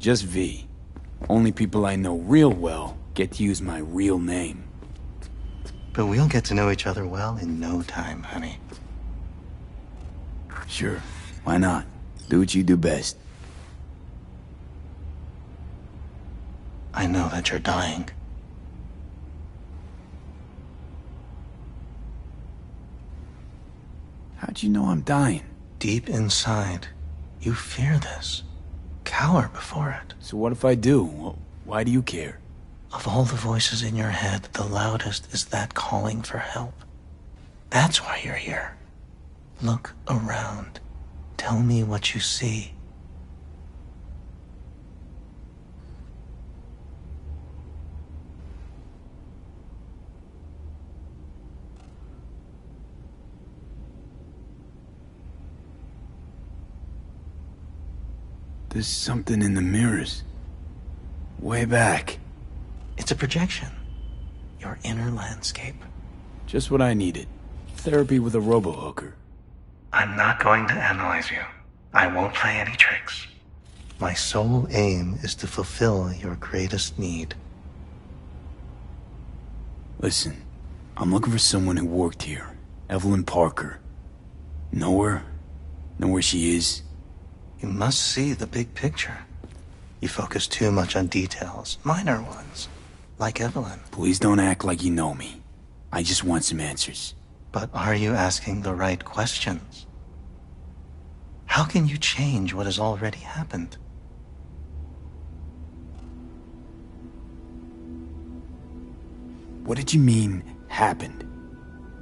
just V. Only people I know real well get to use my real name. But we'll get to know each other well in no time, honey. Sure, why not? Do what you do best. I know that you're dying. How'd you know I'm dying? Deep inside, you fear this. Cower before it. So what if I do? Why do you care? Of all the voices in your head, the loudest is that calling for help. That's why you're here. Look around. Tell me what you see. There's something in the mirrors. Way back. It's a projection. Your inner landscape. Just what I needed. Therapy with a robo-hooker. I'm not going to analyze you. I won't play any tricks. My sole aim is to fulfill your greatest need. Listen, I'm looking for someone who worked here. Evelyn Parker. Know her? Know where she is? You must see the big picture. You focus too much on details, minor ones, like Evelyn. Please don't act like you know me. I just want some answers. But are you asking the right questions? How can you change what has already happened? What did you mean, happened?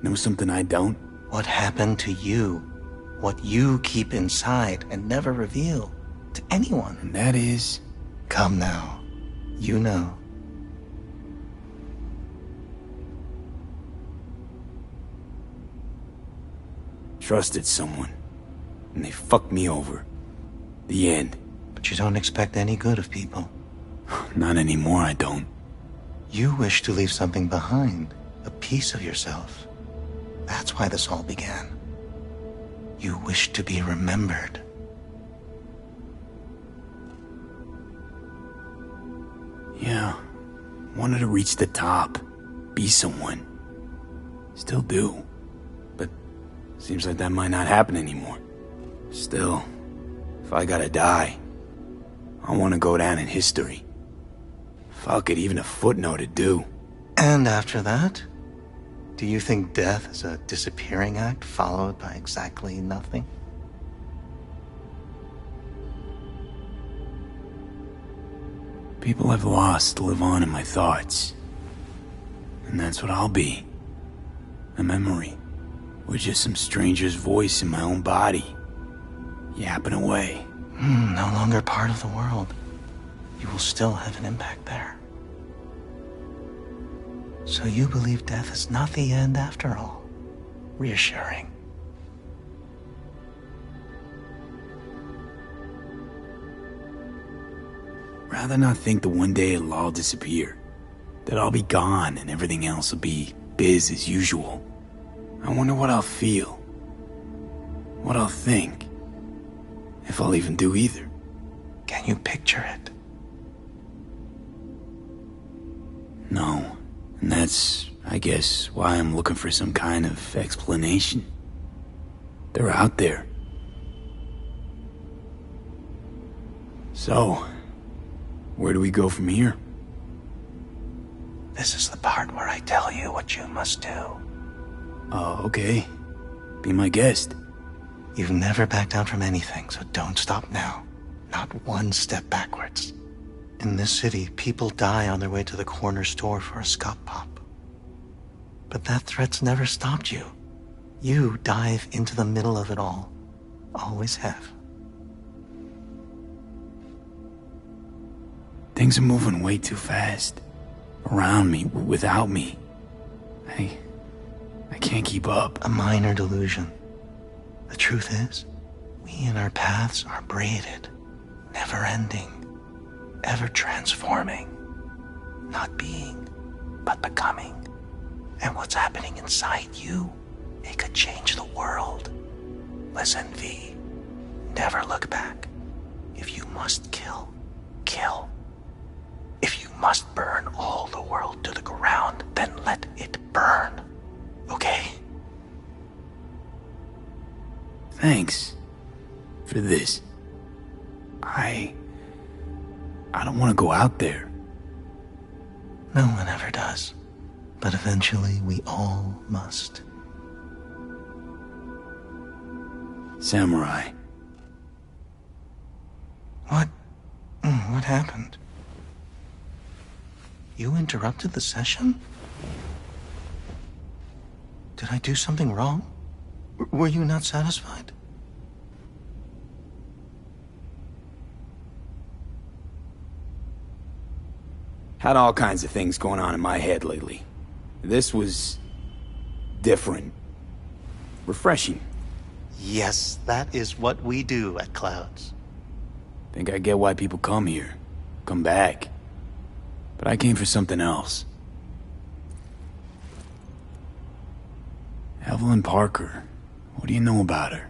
Know something I don't? What happened to you? What you keep inside and never reveal to anyone. And that is... Come now. You know. Trusted someone. And they fucked me over. The end. But you don't expect any good of people. Not anymore, I don't. You wish to leave something behind. A piece of yourself. That's why this all began. You wish to be remembered. Yeah. Wanted to reach the top. Be someone. Still do. But seems like that might not happen anymore. Still, if I gotta die, I want to go down in history. Fuck it, even a footnote would do. And after that? Do you think death is a disappearing act followed by exactly nothing? People I've lost live on in my thoughts. And that's what I'll be. A memory. Or just some stranger's voice in my own body. Yapping away. No longer part of the world. You will still have an impact there. So you believe death is not the end after all. Reassuring. Rather not think that one day it'll all disappear. That I'll be gone and everything else will be biz as usual. I wonder what I'll feel. What I'll think. If I'll even do either. Can you picture it? No. And that's, I guess, why I'm looking for some kind of explanation. They're out there. So, where do we go from here? This is the part where I tell you what you must do. Oh, okay. Be my guest. You've never backed down from anything, so don't stop now. Not one step backwards. In this city, people die on their way to the corner store for a scop pop. But that threat's never stopped you. You dive into the middle of it all. Always have. Things are moving way too fast. Around me, without me. I can't keep up. A minor delusion. The truth is, we and our paths are braided, never-ending, ever-transforming. Not being, but becoming. And what's happening inside you, it could change the world. Listen, V, never look back. If you must kill, kill. must burn all the world to the ground, then let it burn. Okay? Thanks for this. I don't want to go out there. No one ever does. But eventually we all must. Samurai. What happened? You interrupted the session? Did I do something wrong? Were you not satisfied? Had all kinds of things going on in my head lately. This was different. Refreshing. Yes, that is what we do at Clouds. Think I get why people come here. Come back. But I came for something else. Evelyn Parker. What do you know about her?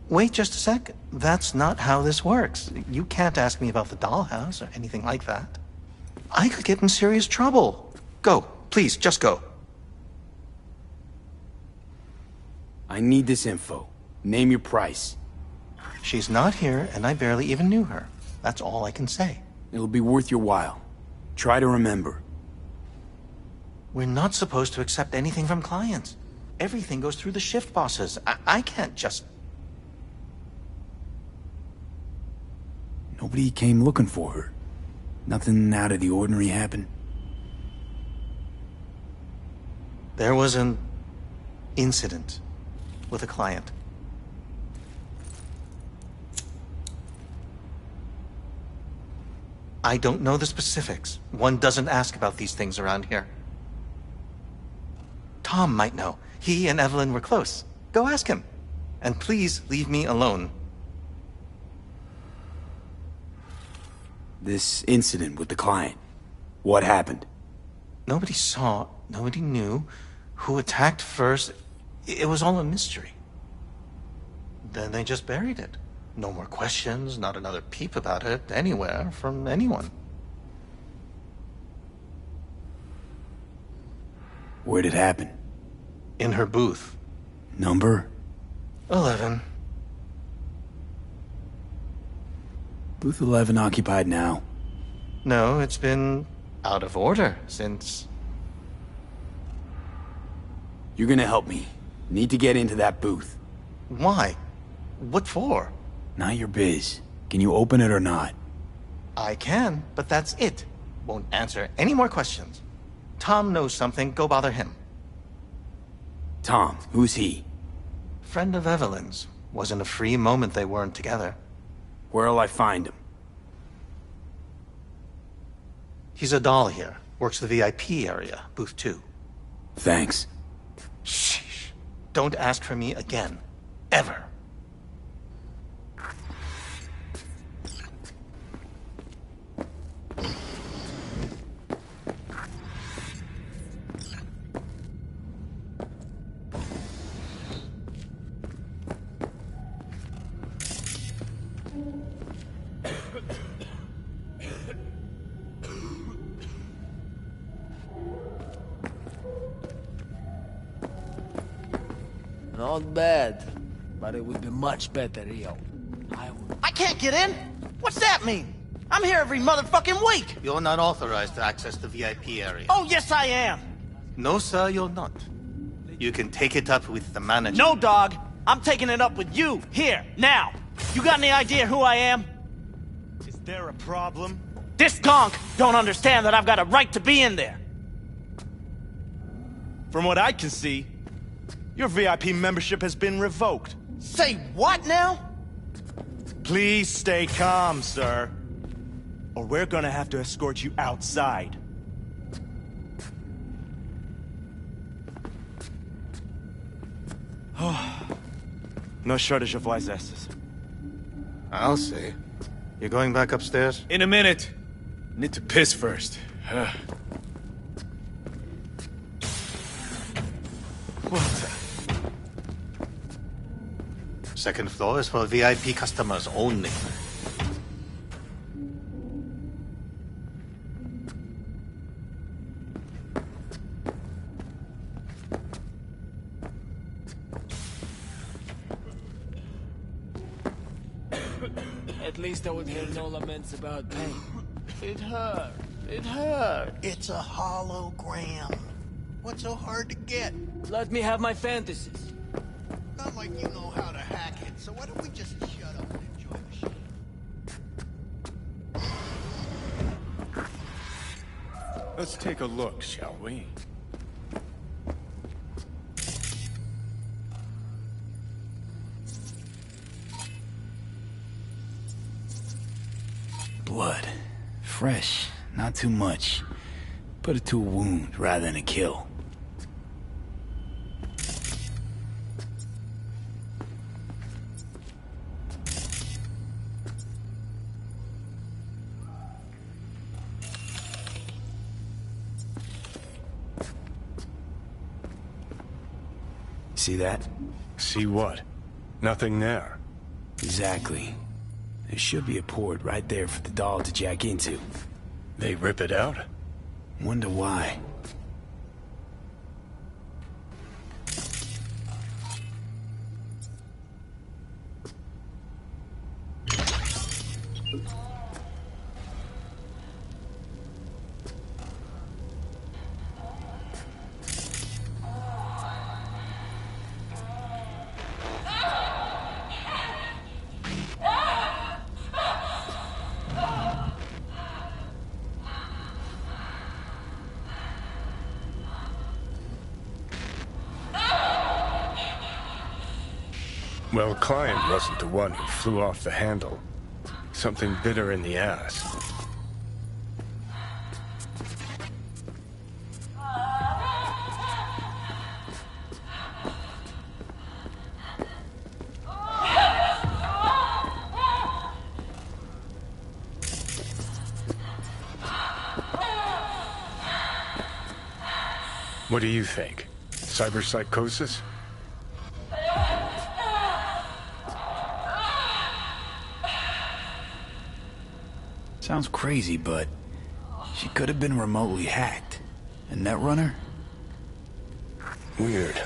Wait just a sec. That's not how this works. You can't ask me about the dollhouse or anything like that. I could get in serious trouble. Go. Please, just go. I need this info. Name your price. She's not here, and I barely even knew her. That's all I can say. It'll be worth your while. Try to remember. We're not supposed to accept anything from clients. Everything goes through the shift bosses. I can't just... Nobody came looking for her. Nothing out of the ordinary happened. There was an incident with a client. I don't know the specifics. One doesn't ask about these things around here. Tom might know. He and Evelyn were close. Go ask him. And please leave me alone. This incident with the client. What happened? Nobody saw, nobody knew who attacked first. It was all a mystery. Then they just buried it. No more questions, not another peep about it anywhere from anyone. Where'd it happen? In her booth. Number? 11. Booth 11 occupied now. No, it's been out of order since... You're gonna help me. Need to get into that booth. Why? What for? Not your biz. Can you open it or not? I can, but that's it. Won't answer any more questions. Tom knows something, go bother him. Tom, who's he? Friend of Evelyn's. Wasn't a free moment they weren't together. Where'll I find him? He's a doll here. Works the VIP area, booth 2. Thanks. Sheesh. Don't ask for me again. Ever. Not bad, but it would be much better, yo. I can't get in? What's that mean? I'm here every motherfucking week. You're not authorized to access the VIP area. Oh, yes, I am. No, sir, you're not. You can take it up with the manager. No, dog. I'm taking it up with you, here, now. You got any idea who I am? Is there a problem? This gonk don't understand that I've got a right to be in there. From what I can see, your VIP membership has been revoked. Say what now? Please stay calm, sir. Or we're gonna have to escort you outside. No shortage of wise asses. I'll see. You going back upstairs? In a minute. Need to piss first. What? Second floor is for VIP customers only. At least I would hear no laments about pain. It hurt. It hurt. It's a hologram. What's so hard to get? Let me have my fantasies. Not like you know how to hack it, so why don't we just shut up and enjoy the show? Let's take a look, shall we? Blood. Fresh. Not too much. Put it to a wound rather than a kill. See that? See what? Nothing there. Exactly. There should be a port right there for the doll to jack into. They rip it out? Wonder why. Well, Client wasn't the one who flew off the handle. Something bit her in the ass. What do you think? Cyberpsychosis? Sounds crazy, but she could have been remotely hacked. A netrunner? Weird.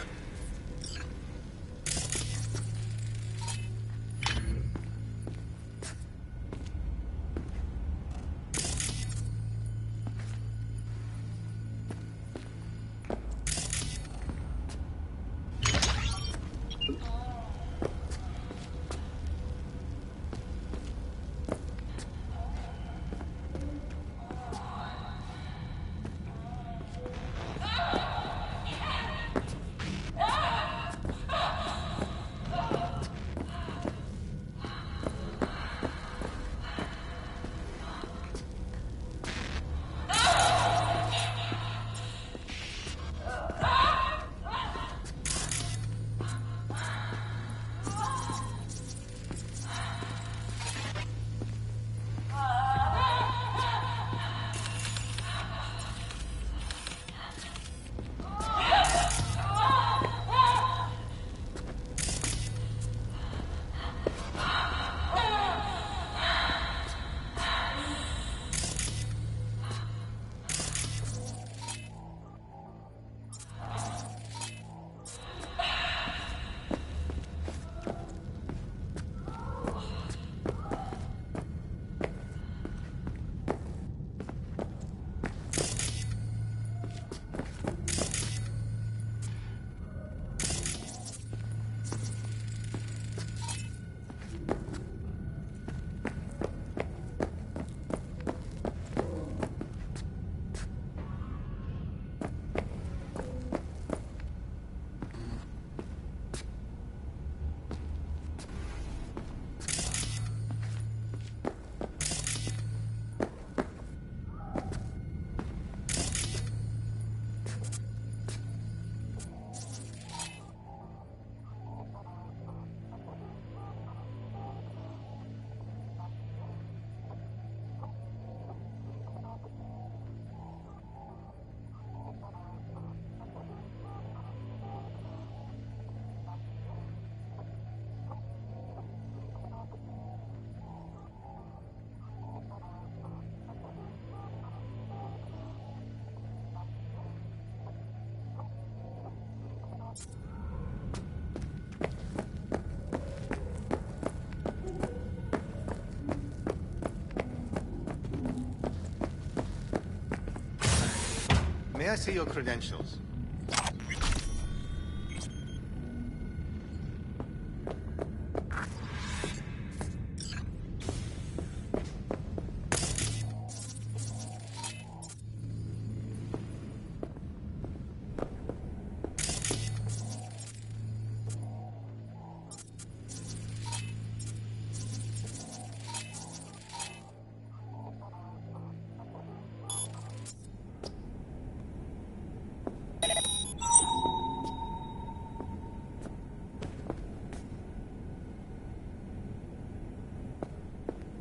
May I see your credentials?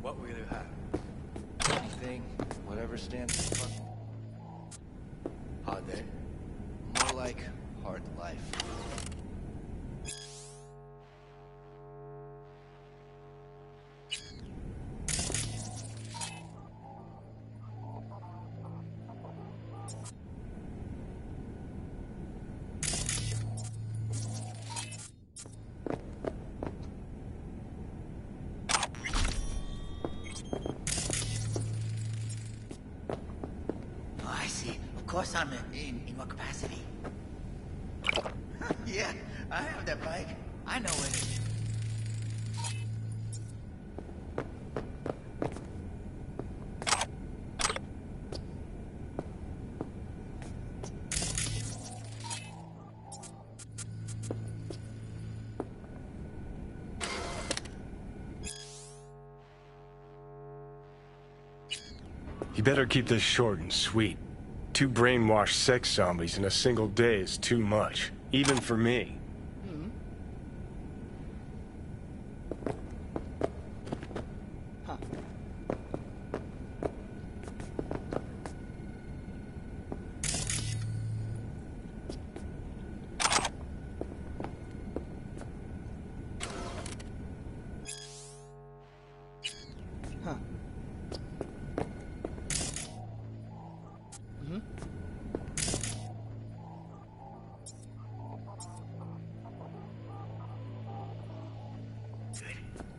What will you have? Anything, whatever stands for. Hard day. More like hard life. Oh, I see. Of course I'm in what capacity? Yeah, I have that bike. I know it. You better keep this short and sweet. 2 brainwashed sex zombies in a single day is too much, even for me.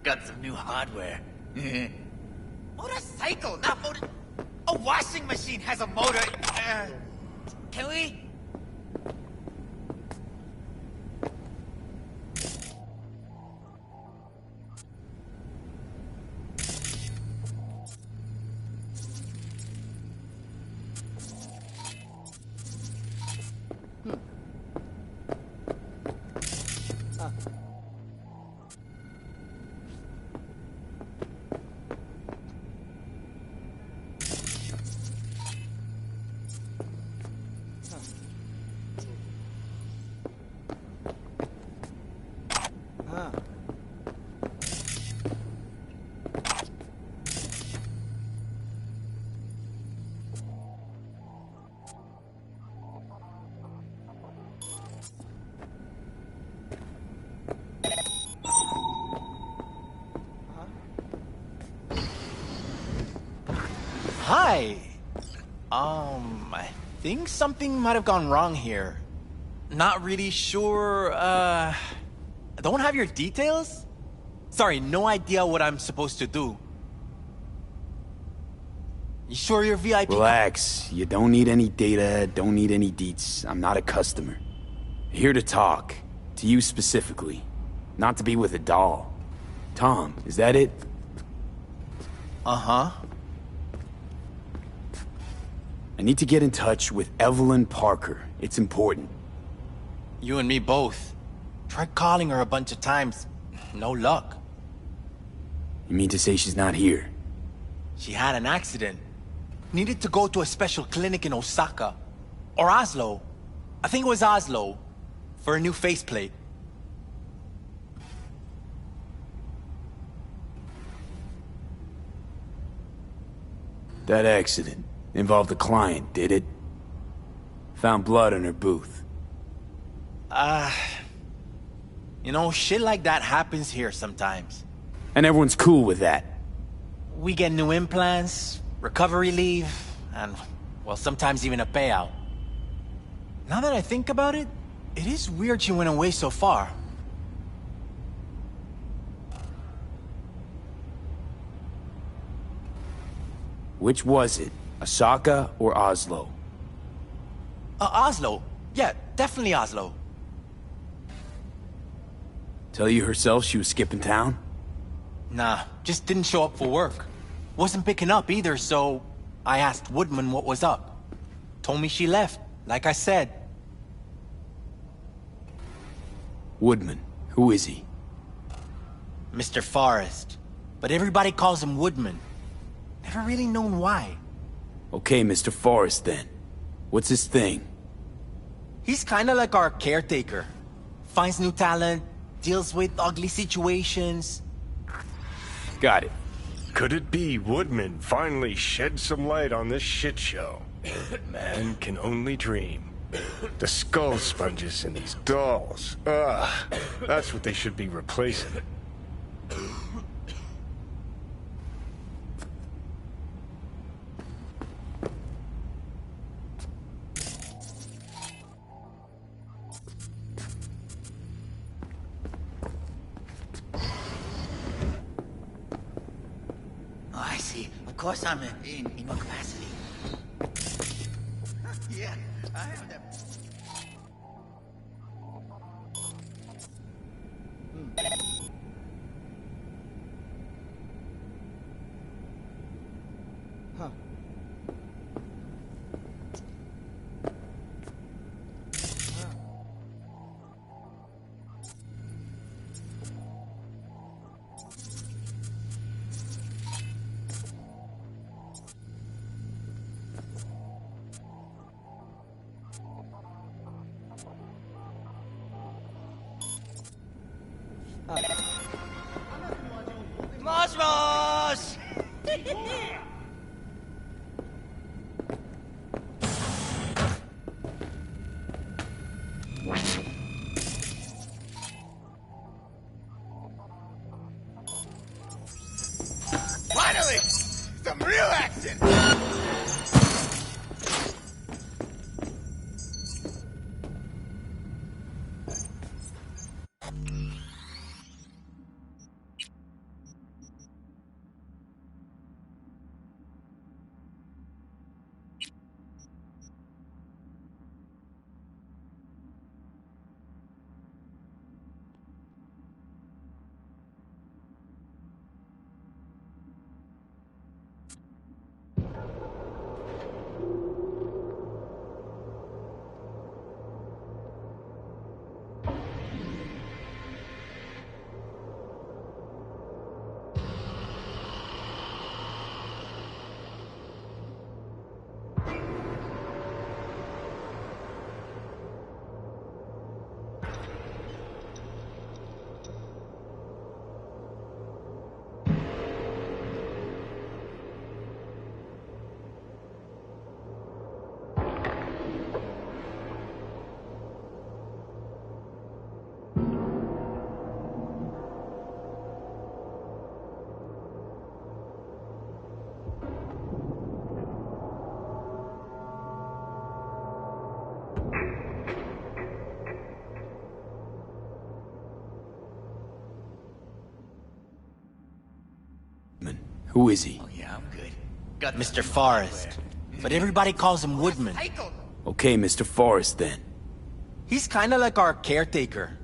Got some new hardware. Motorcycle, not motor. A washing machine has a motor. Can we? Hi. I think something might have gone wrong here. Not really sure, don't have your details? Sorry, no idea what I'm supposed to do. You sure you're VIP? Relax. You don't need any data, don't need any deets. I'm not a customer. Here to talk. To you specifically. Not to be with a doll. Tom, is that it? Uh-huh. I need to get in touch with Evelyn Parker. It's important. You and me both. Tried calling her a bunch of times. No luck. You mean to say she's not here? She had an accident. Needed to go to a special clinic in Osaka. Or Oslo. I think it was Oslo. For a new faceplate. That accident involved a client, did it? Found blood in her booth. You know, shit like that happens here sometimes. And everyone's cool with that. We get new implants, recovery leave, and, well, sometimes even a payout. Now that I think about it, it is weird she went away so far. Which was it? Osaka or Oslo? Oslo. Yeah, definitely Oslo. Tell you herself she was skipping town? Nah, just didn't show up for work. Wasn't picking up either, so I asked Woodman what was up. Told me she left, like I said. Woodman. Who is he? Mr. Forrest. But everybody calls him Woodman. Never really known why. Okay, Mr. Forrest then. What's his thing? He's kinda like our caretaker. Finds new talent, deals with ugly situations. Got it. Could it be Woodman finally shed some light on this shit show? Man can only dream. The skull sponges in these dolls. That's what they should be replacing. Oh, I see. Of course I'm in what capacity? Yeah, I have that. Mosh Mosh! Finally! Some real action! Who is he? Oh yeah, I'm good. Got Mr. Forrest. But everybody calls him Woodman. Okay, Mr. Forrest then. He's kinda like our caretaker.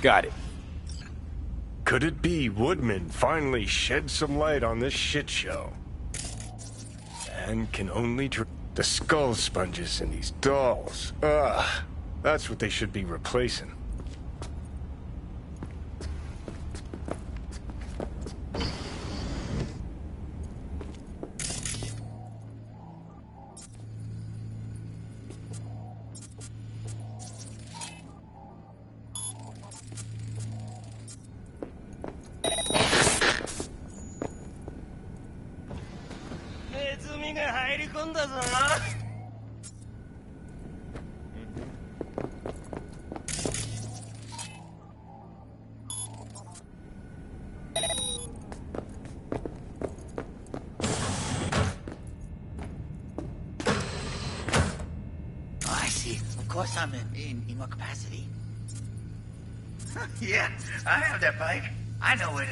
Got it. Could it be Woodman finally shed some light on this shit show? Man can only dream. The skull sponges in these dolls. That's what they should be replacing. Of course I'm in what capacity? Yeah, I have that bike. I know it.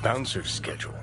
bouncer's schedule.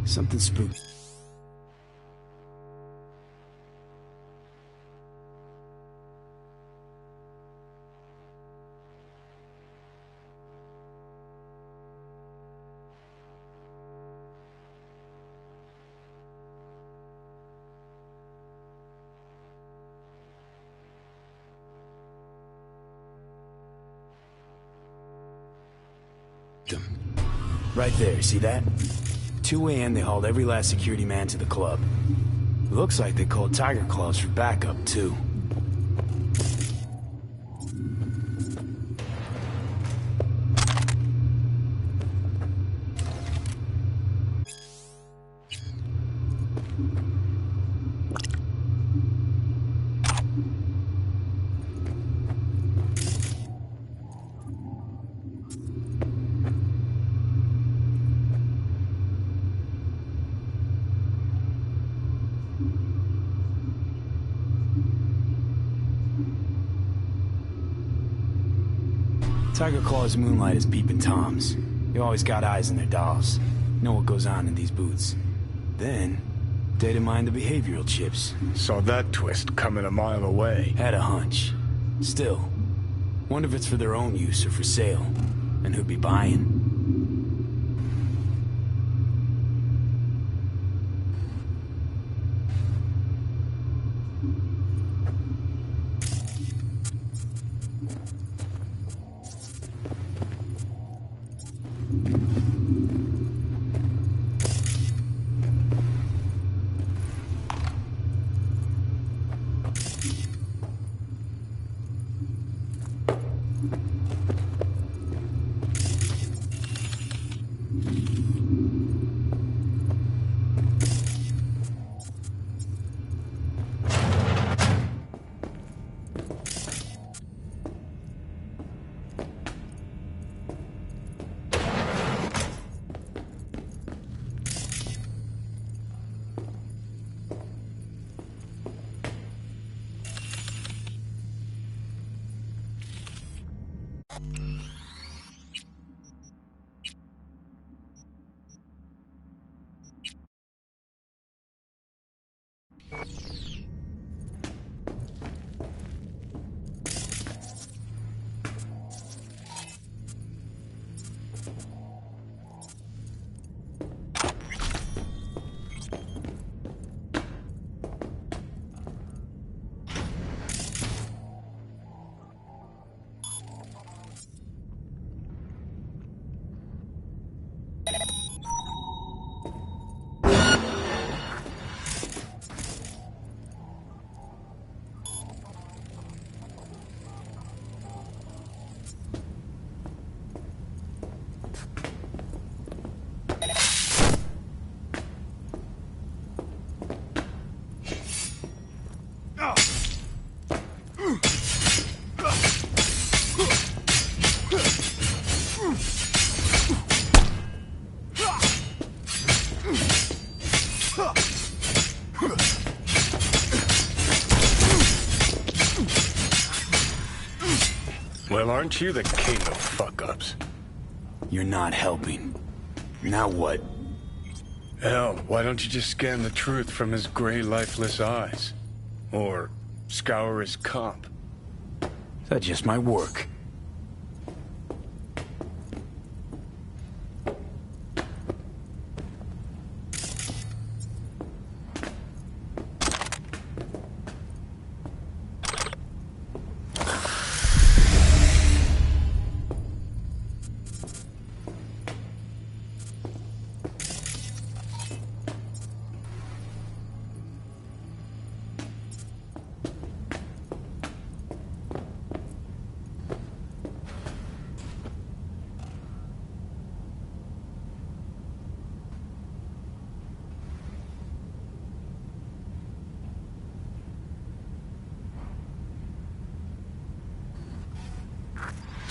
Something spooky. Right there, see that? 2 a.m. they hauled every last security man to the club. Looks like they called Tiger Claws for backup, too. Tiger Claw's moonlight is peeping Toms. They always got eyes on their dolls. Know what goes on in these booths. Then, data mine the behavioral chips. Saw that twist coming a mile away. Had a hunch. Still, wonder if it's for their own use or for sale. And who'd be buying? Well, aren't you the king of fuck-ups? You're not helping. Now what? Hell, why don't you just scan the truth from his gray, lifeless eyes? Or scour his comp? That just might work.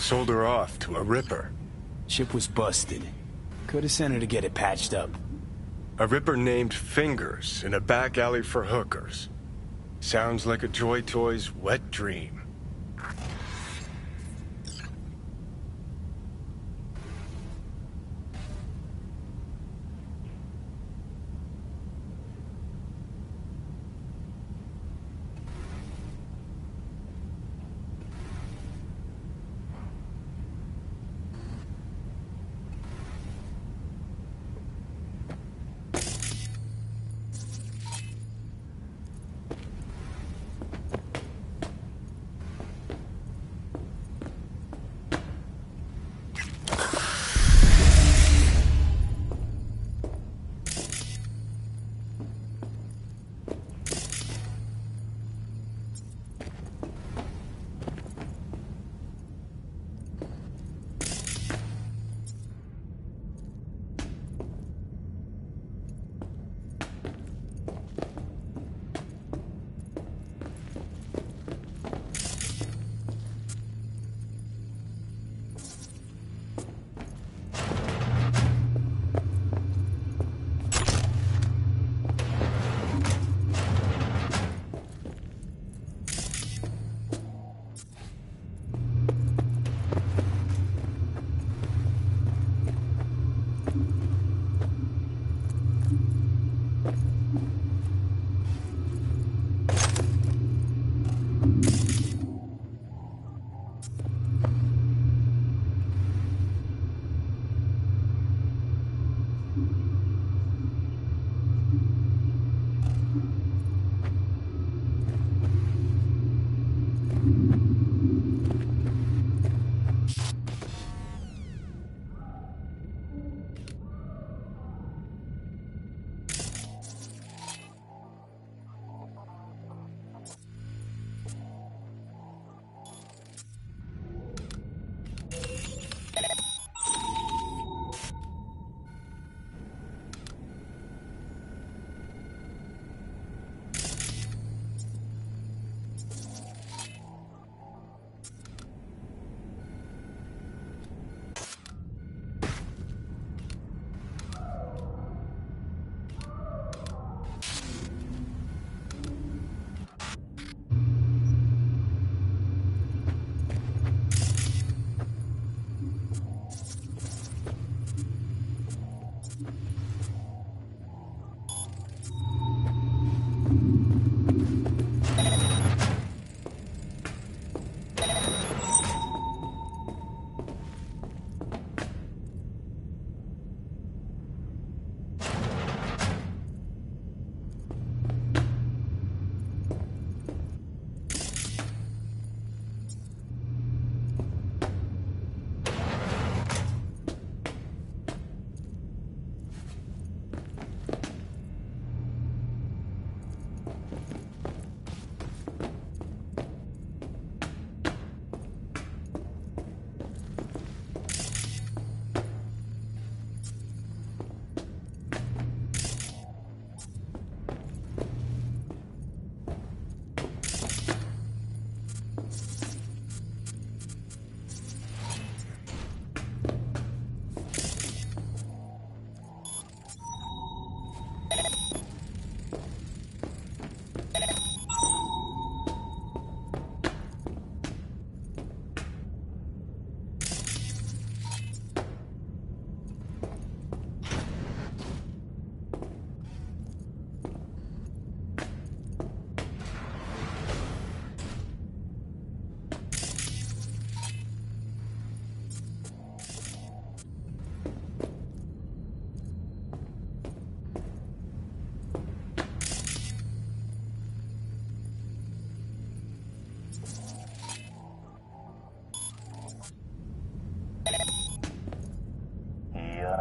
Sold her off to a Ripper. Ship was busted. Could have sent her to get it patched up. A Ripper named Fingers in a back alley for hookers. Sounds like a Joy Toy's wet dream.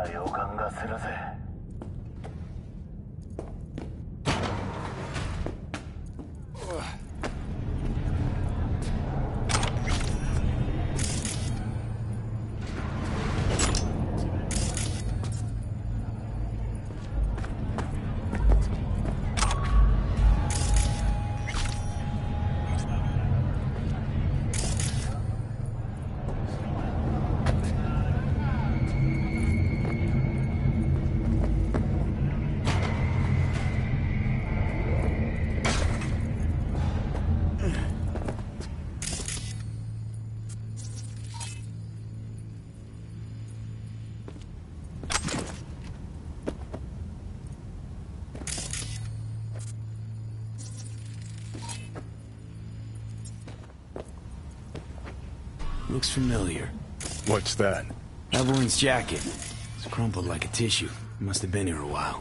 な予感がするぜ。Looks familiar. What's that? Evelyn's jacket. It's crumpled like a tissue. Must have been here a while.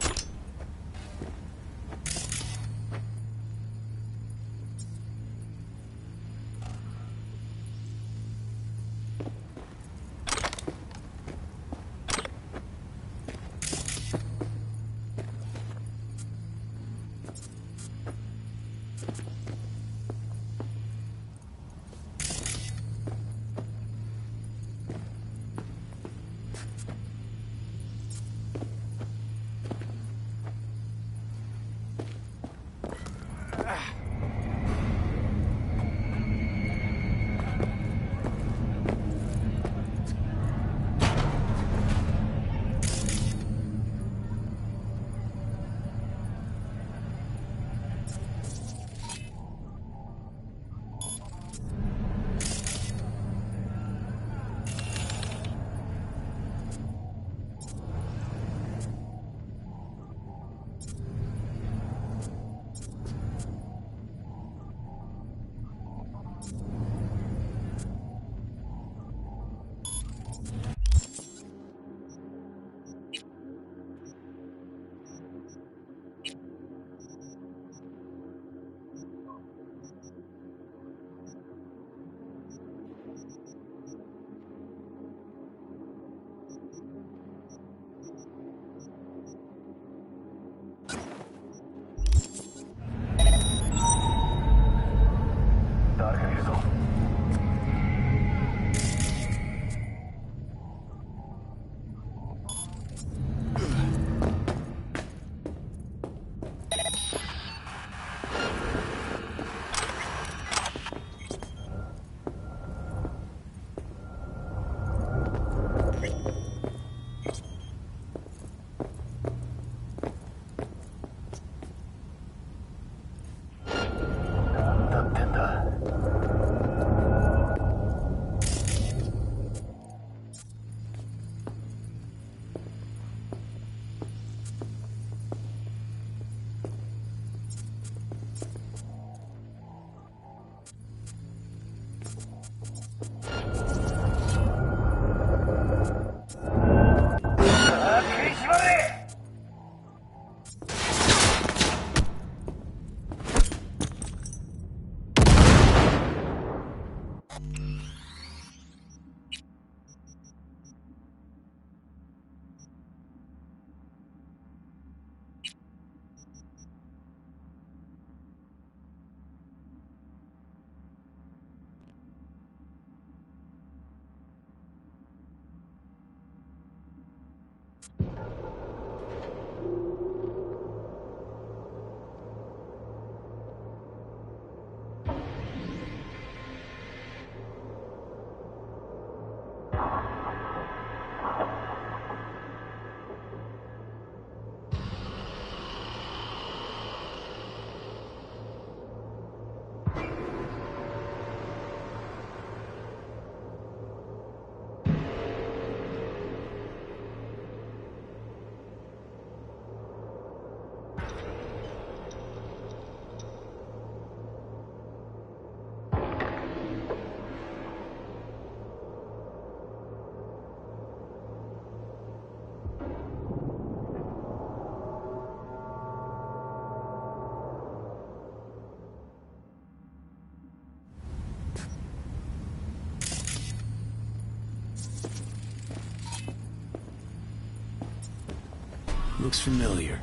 Looks familiar.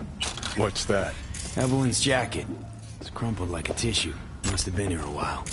What's that? Evelyn's jacket. It's crumpled like a tissue. Must have been here a while.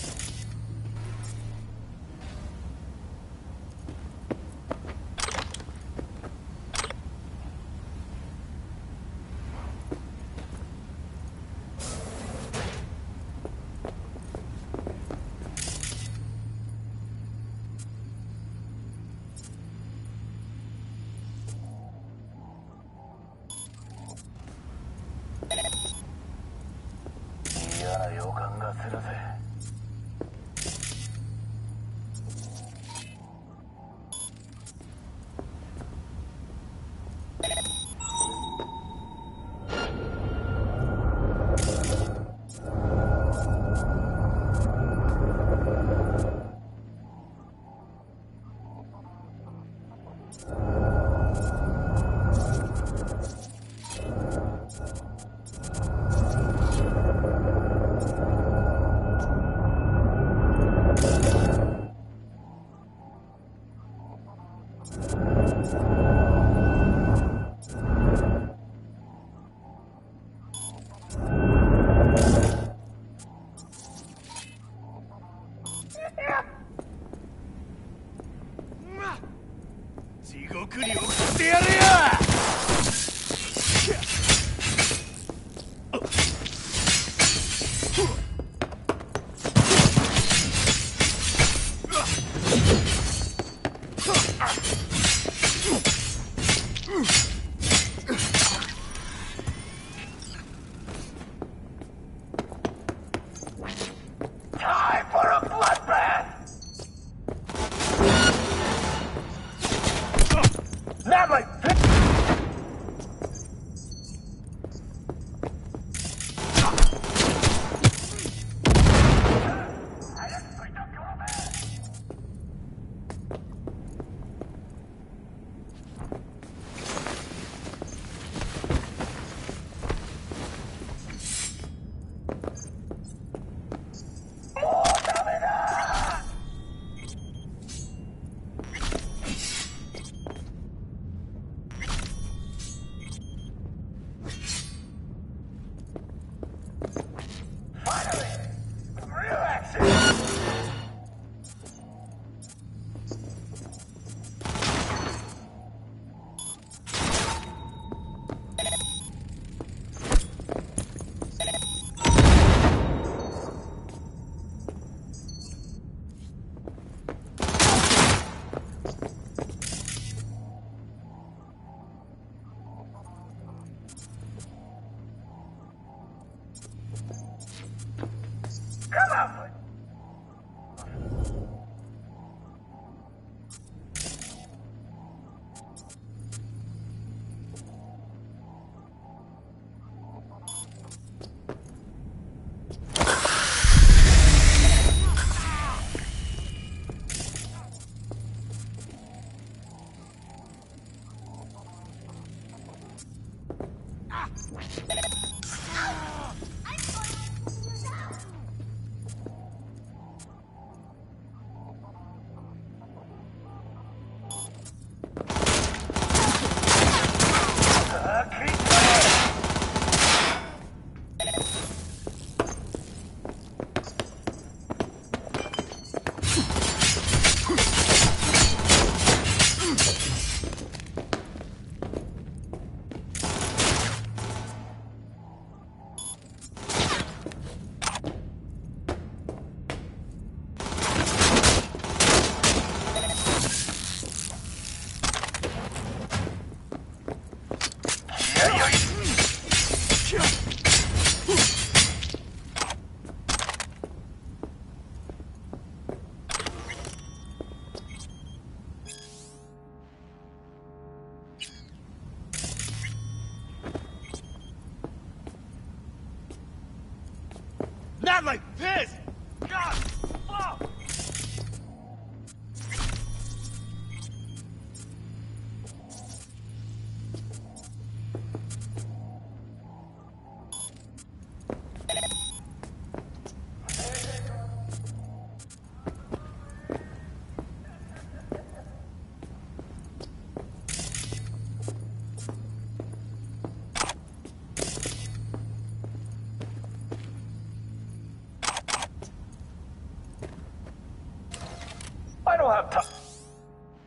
don't have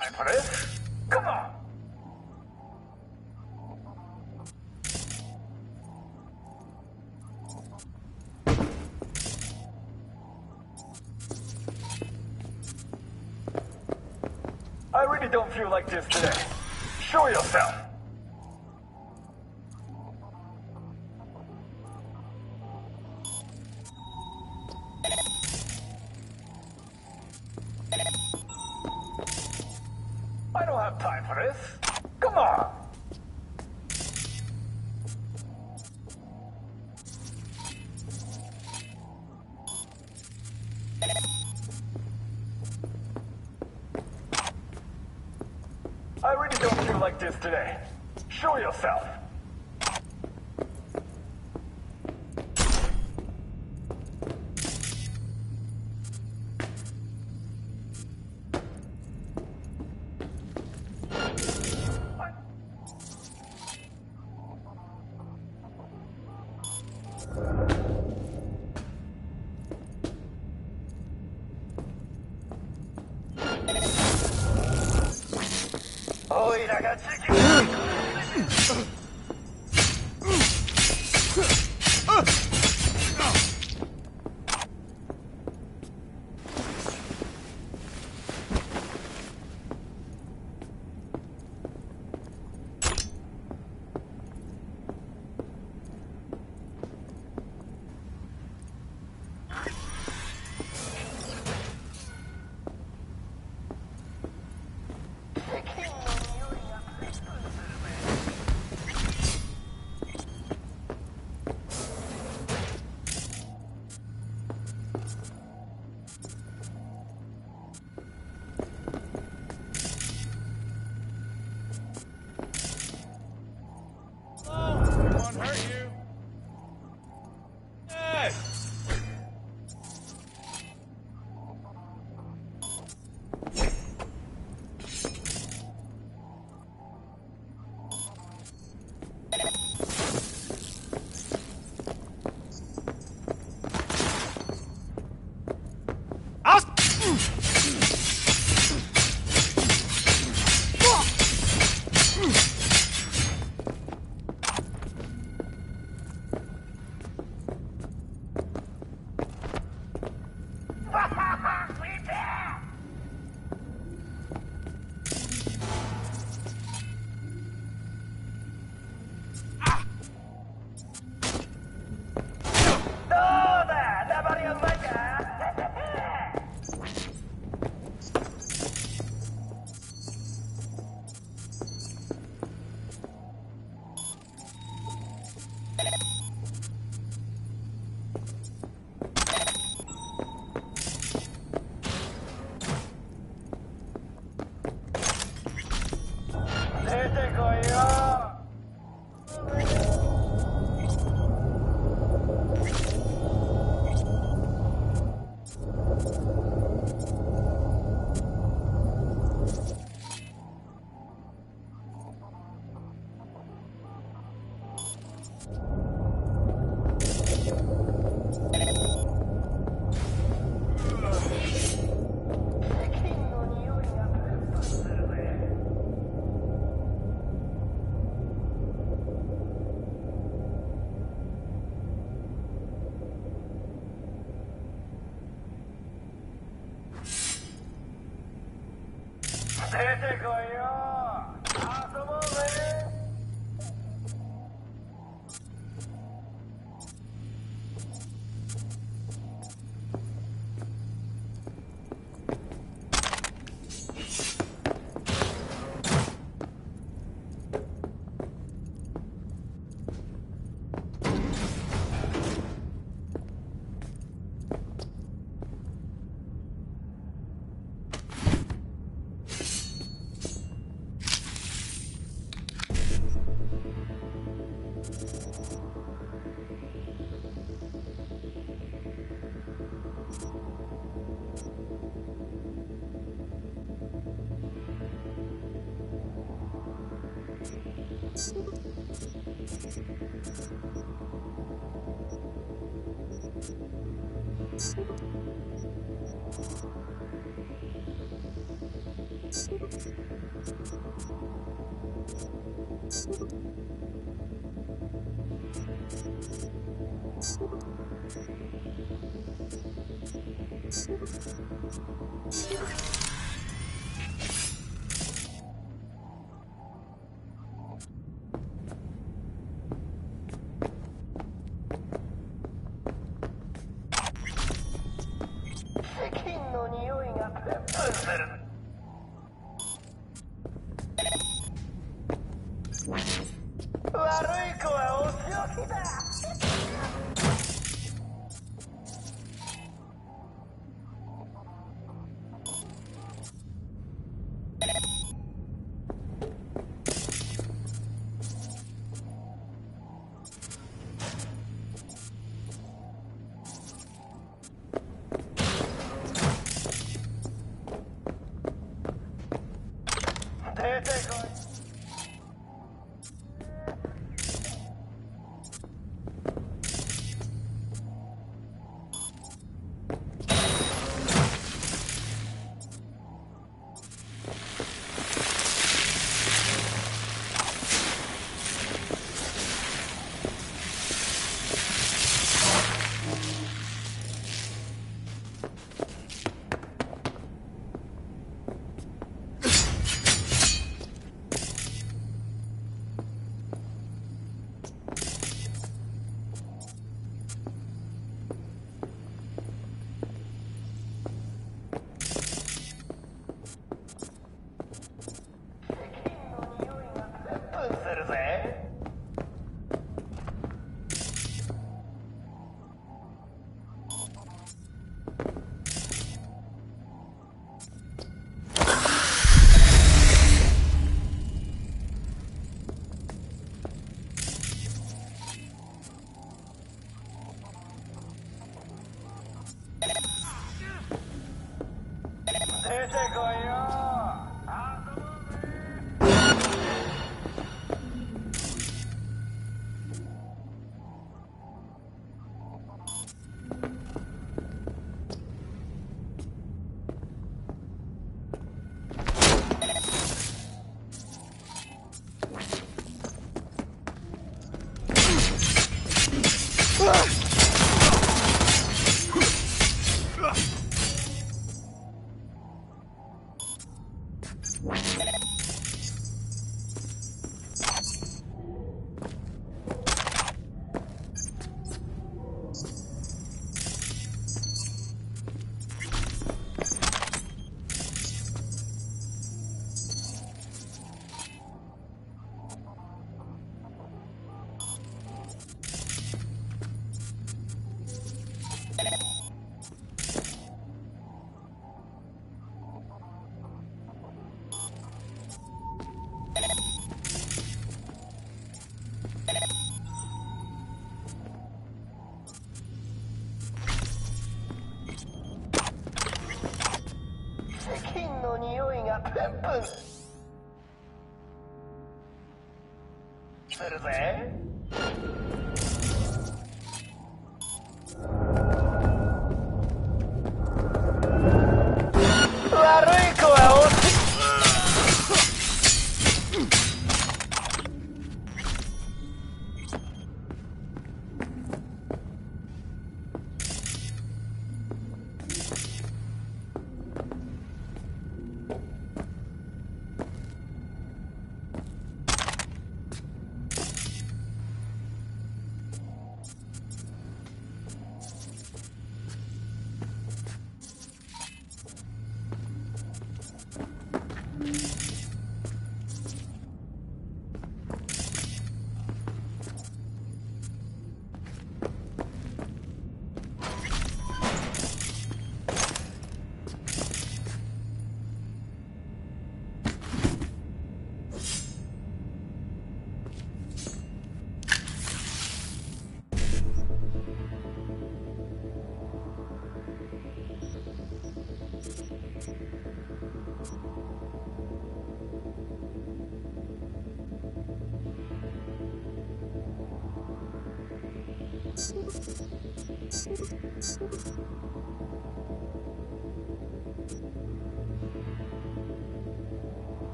time for this. Come on. I really don't feel like this today. Show yourself. I don't have time for this. Come on. I really don't feel like this today. Show yourself. Oi, ragazzi!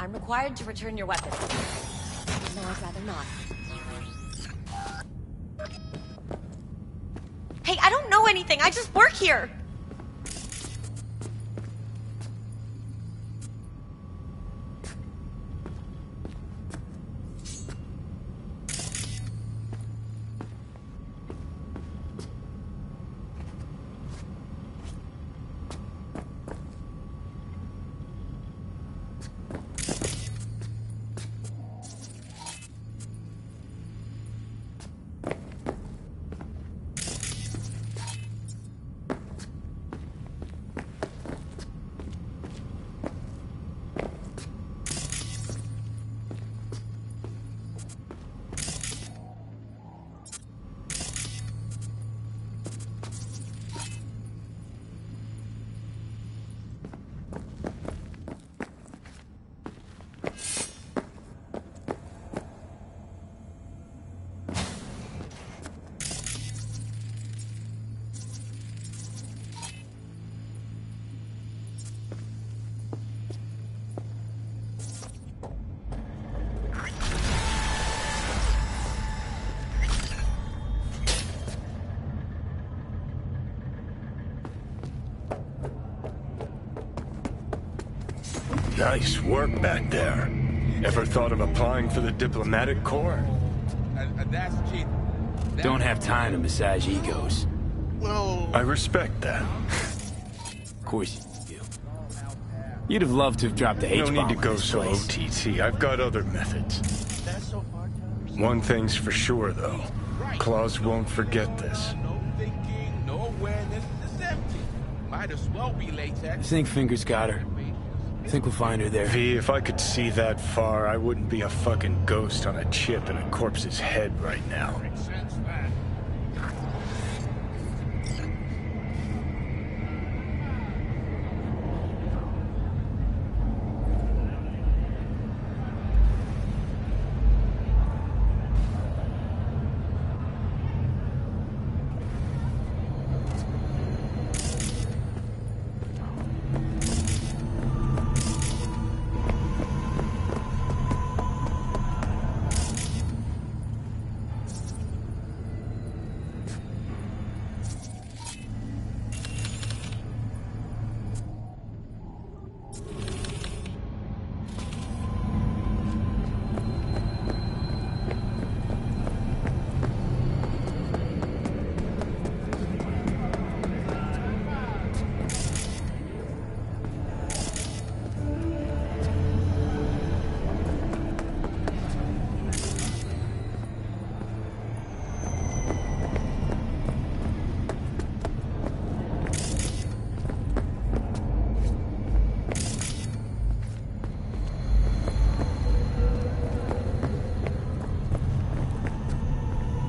I'm required to return your weapon. No, I'd rather not. Hey, I don't know anything. I just work here. Nice work back there. Ever thought of applying for the diplomatic corps? That's cheap. Don't have time to massage egos. Well, I respect that. Of course you do. You'd have loved to have dropped the H-bomb No need to on go this so place. OTT. I've got other methods. that's so hard to understand. One thing's for sure, though. Claus won't forget this. No thinking, no awareness. It's empty. Might as well be I latex. think Fingers got her. I think we'll find her there. V, if I could see that far, I wouldn't be a fucking ghost on a chip in a corpse's head right now. Makes sense, man.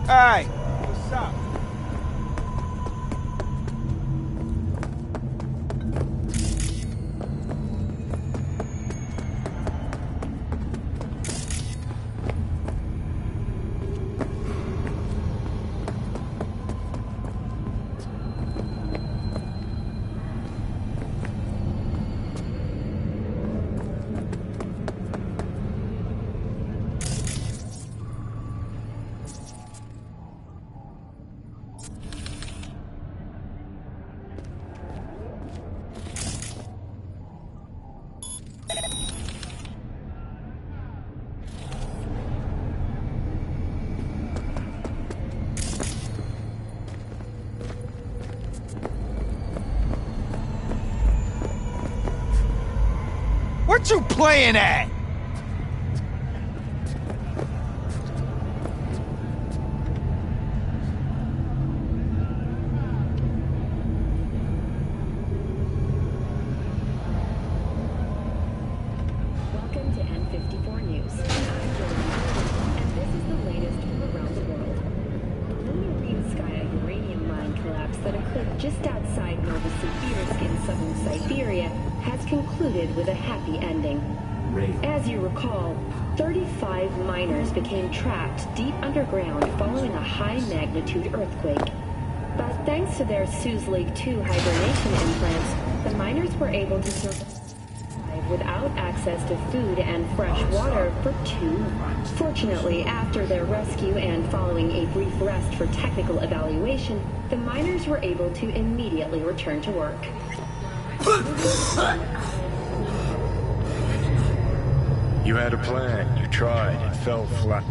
Hey, what's up? What you playing at? Welcome to N54 News. I'm Jordan, and this is the latest from around the world. The lunar Rinskaya uranium mine collapse that occurred just outside Novosibirsk in southern Siberia has concluded with a happy ending. As you recall, 35 miners became trapped deep underground following a high-magnitude earthquake. But thanks to their Suze Lake 2 hibernation implants, the miners were able to survive. without access to food and fresh water for 2 months. Fortunately, after their rescue and following a brief rest for technical evaluation, the miners were able to immediately return to work. You had a plan, you tried, it fell flat.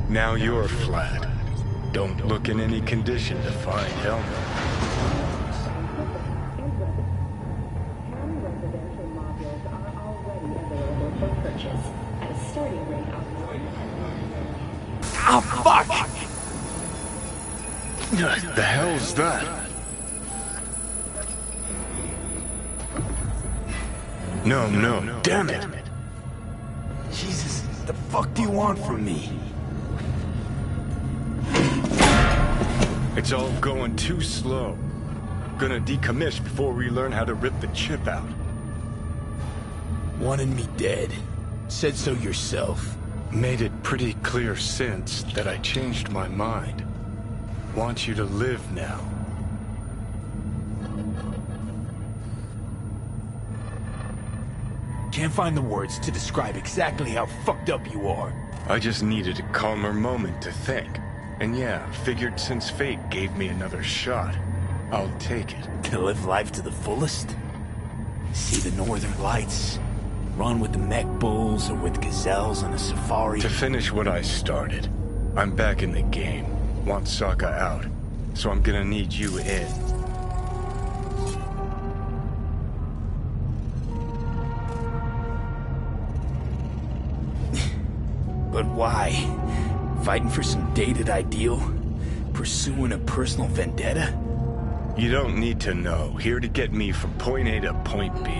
Now you're flat. Don't look in any condition to find help. Oh, fuck! The hell's that? No, damn it! Jesus, the fuck do you want from me? It's all going too slow. Gonna decommission before we learn how to rip the chip out. Wanted me dead. Said so yourself. Made it pretty clear since that I changed my mind. Want you to live now. Can't find the words to describe exactly how fucked up you are. I just needed a calmer moment to think. And yeah, figured since fate gave me another shot, I'll take it. To live life to the fullest? See the northern lights? Run with the mech bulls or with gazelles on a safari? To finish what I started, I'm back in the game. Want Sokka out, so I'm gonna need you in. But why? Fighting for some dated ideal? Pursuing a personal vendetta? You don't need to know. Here to get me from point A to point B.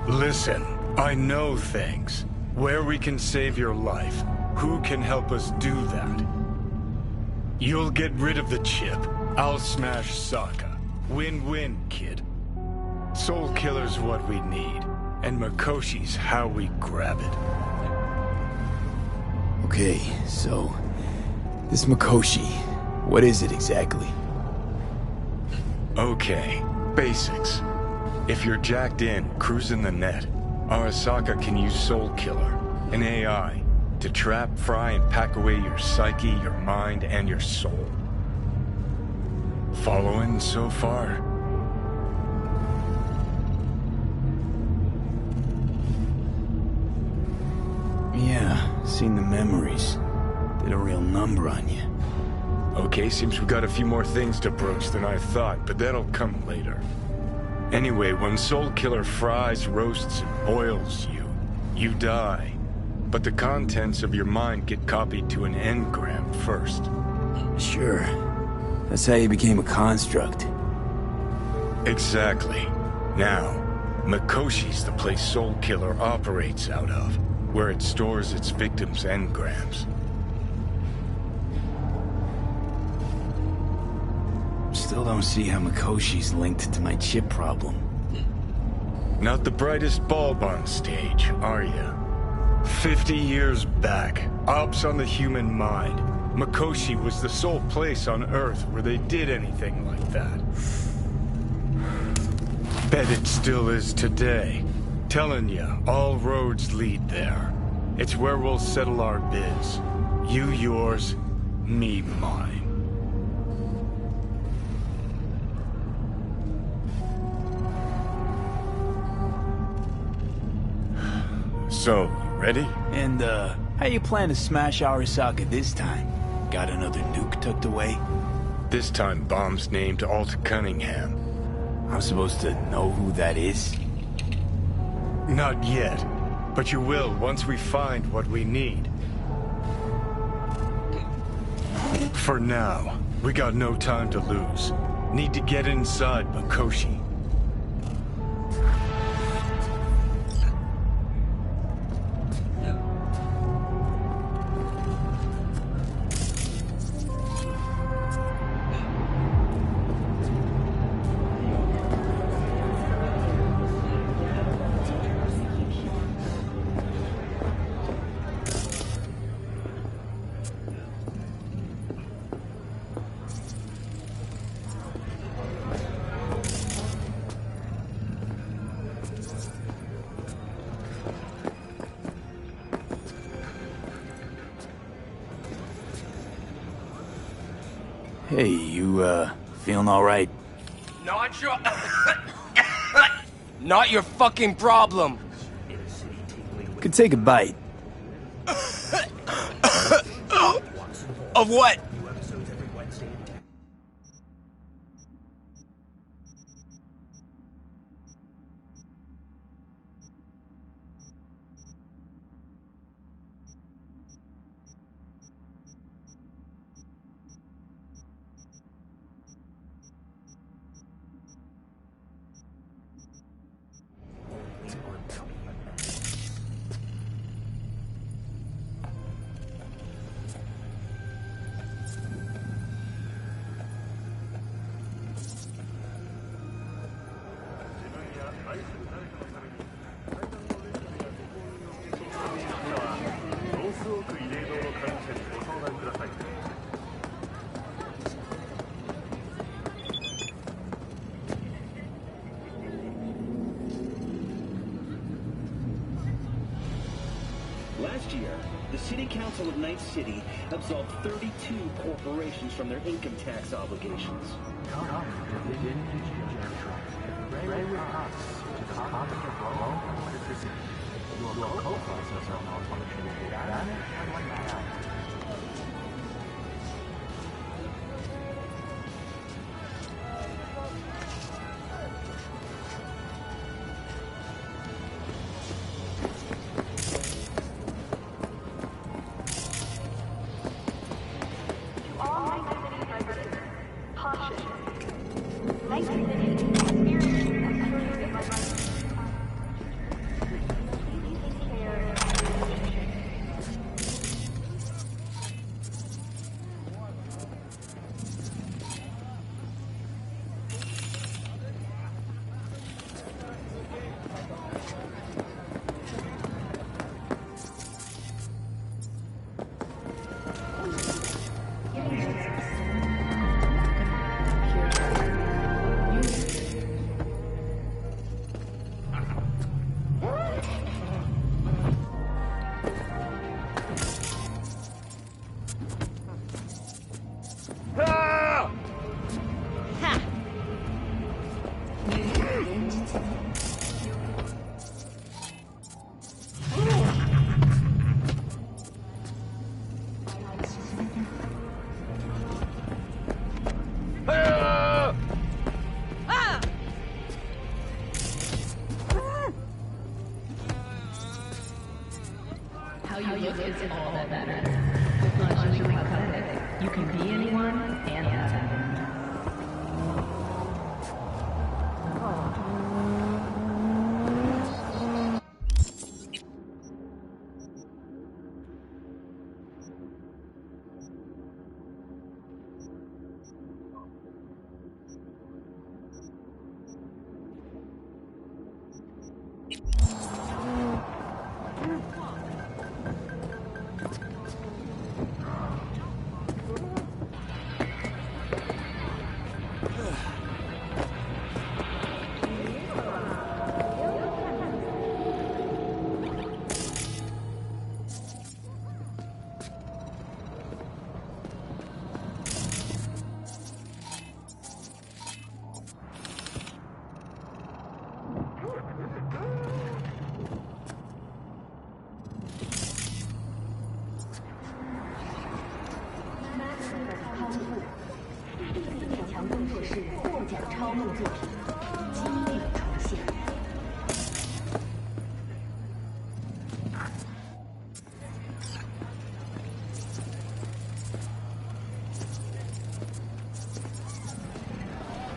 Listen, I know things. Where we can save your life. Who can help us do that? You'll get rid of the chip. I'll smash Sokka. Win-win, kid. Soul Killer's what we need. And Mikoshi's how we grab it. Okay, so... this Mikoshi, what is it exactly? Okay, basics. If you're jacked in, cruising the net, Arasaka can use Soul Killer, an AI, to trap, fry, and pack away your psyche, your mind, and your soul. Following so far? Yeah, seen the memories. Did a real number on you. Okay, seems we got a few more things to broach than I thought, but that'll come later. Anyway, when Soul Killer fries, roasts, and boils you, you die. But the contents of your mind get copied to an engram first. Sure. That's how you became a construct. Exactly. Now, Mikoshi's the place Soul Killer operates out of, where it stores its victims' engrams. Still don't see how Mikoshi's linked to my chip problem. Not the brightest bulb on stage, are you? 50 years back, ops on the human mind. Mikoshi was the sole place on Earth where they did anything like that. Bet it still is today. Telling ya, all roads lead there. It's where we'll settle our biz. You yours, me mine. So, you ready? And, how you plan to smash Arasaka this time? Got another nuke tucked away? This time, bomb's named Alt Cunningham. I'm supposed to know who that is? Not yet, but you will once we find what we need. For now, we got no time to lose. Need to get inside Mikoshi. Hey, you, feeling alright? Not your... Not your fucking problem. Could take a bite. Of what? Last year, the City Council of Night City absolved 32 corporations from their income tax obligations. How you look is all that matters. It's not usually cosmetic. You can be anyone and have anyone.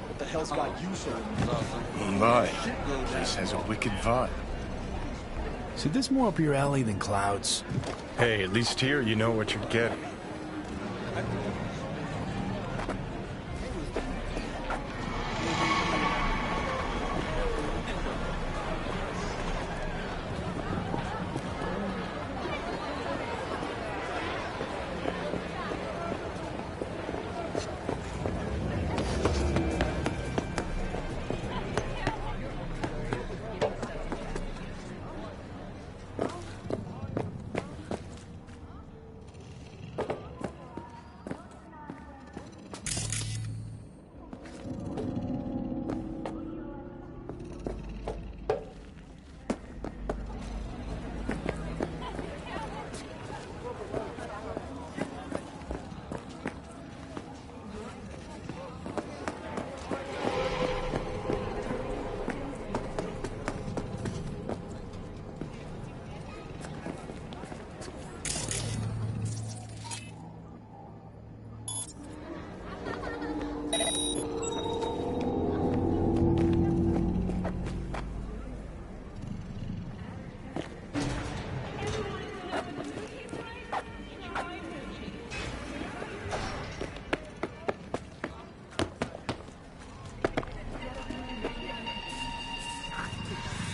What the hell's got you so? My, this has a wicked vibe. So this more up your alley than Cloud's? Hey, at least here you know what you're getting.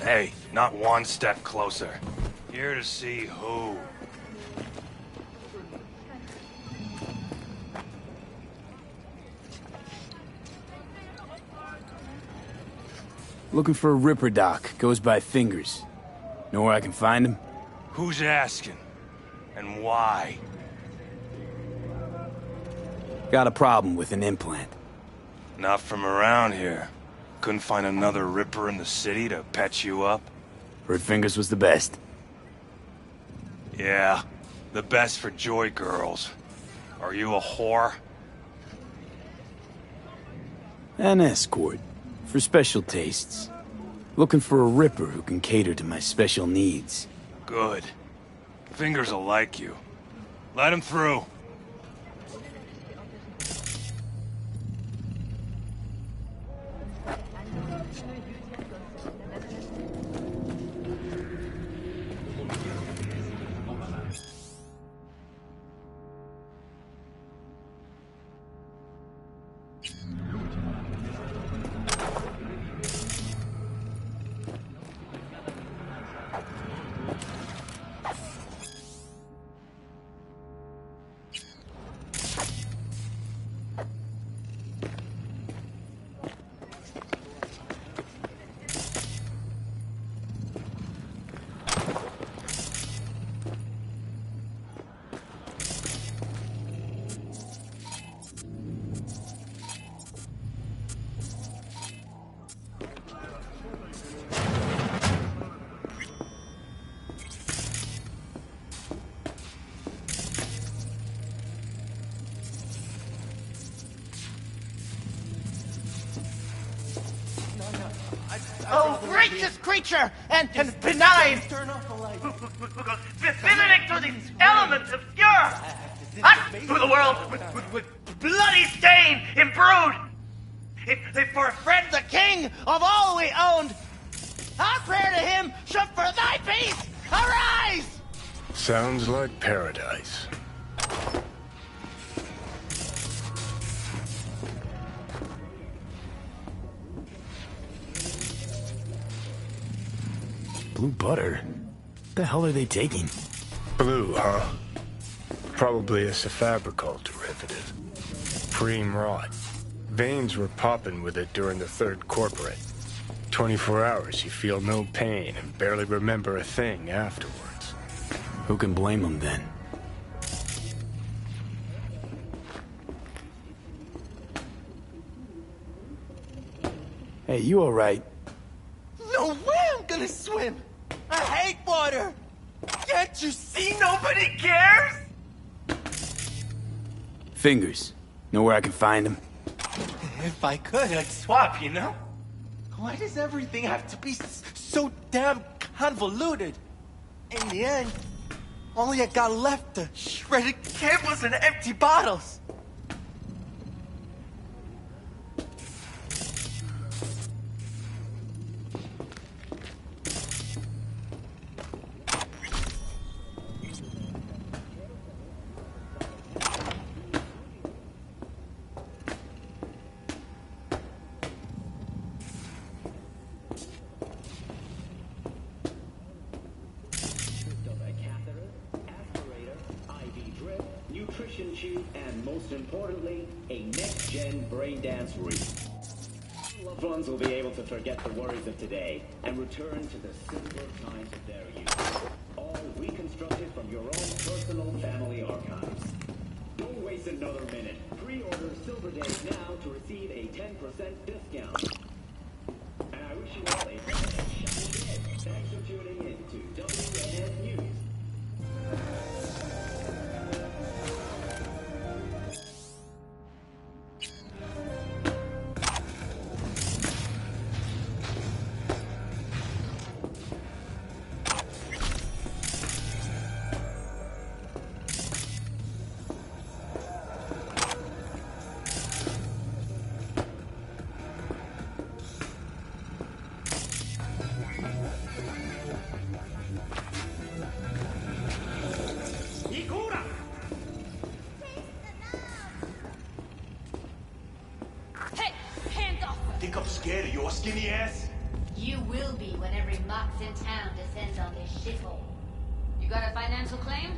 Hey, not one step closer. Here to see who. Looking for a Ripper doc. Goes by Fingers. Know where I can find him? Who's asking? And why? Got a problem with an implant. Not from around here. Couldn't find another Ripper in the city to patch you up? Heard Fingers was the best. Yeah, the best for joy girls. Are you a whore? An escort. For special tastes. Looking for a Ripper who can cater to my special needs. Good. Fingers will like you. Let him through. Oh, gracious creature and benign! Turn off the light. Visiting through these elements obscure! Hunt through the world with bloody stain imbrued! If for a friend the king of all we owned, our prayer to him should for thy peace arise! Sounds like paradise. Blue butter? What the hell are they taking? Blue, huh? Probably a Cyberpunk derivative. Cream rot. Veins were popping with it during the third corporate. 24 hours, you feel no pain and barely remember a thing afterwards. Who can blame them then? Hey, you alright? No way I'm gonna swim! I hate water! Can't you see nobody cares? Fingers. Know where I can find him? If I could, I'd swap, you know? Why does everything have to be so damn convoluted? In the end, all I got left are shredded cables and empty bottles. Nutrition tube, and most importantly, a next-gen brain dance rig. Loved ones will be able to forget the worries of today and return to the simpler times of their youth. All reconstructed from your own personal family archives. Don't waste another minute. Pre-order Silver Days now to receive a 10% discount. And I wish you all a shiny day. Thanks for tuning in to WNS News. Think I'm scared of your skinny ass? You will be when every Mox in town descends on this shithole. You got a financial claim?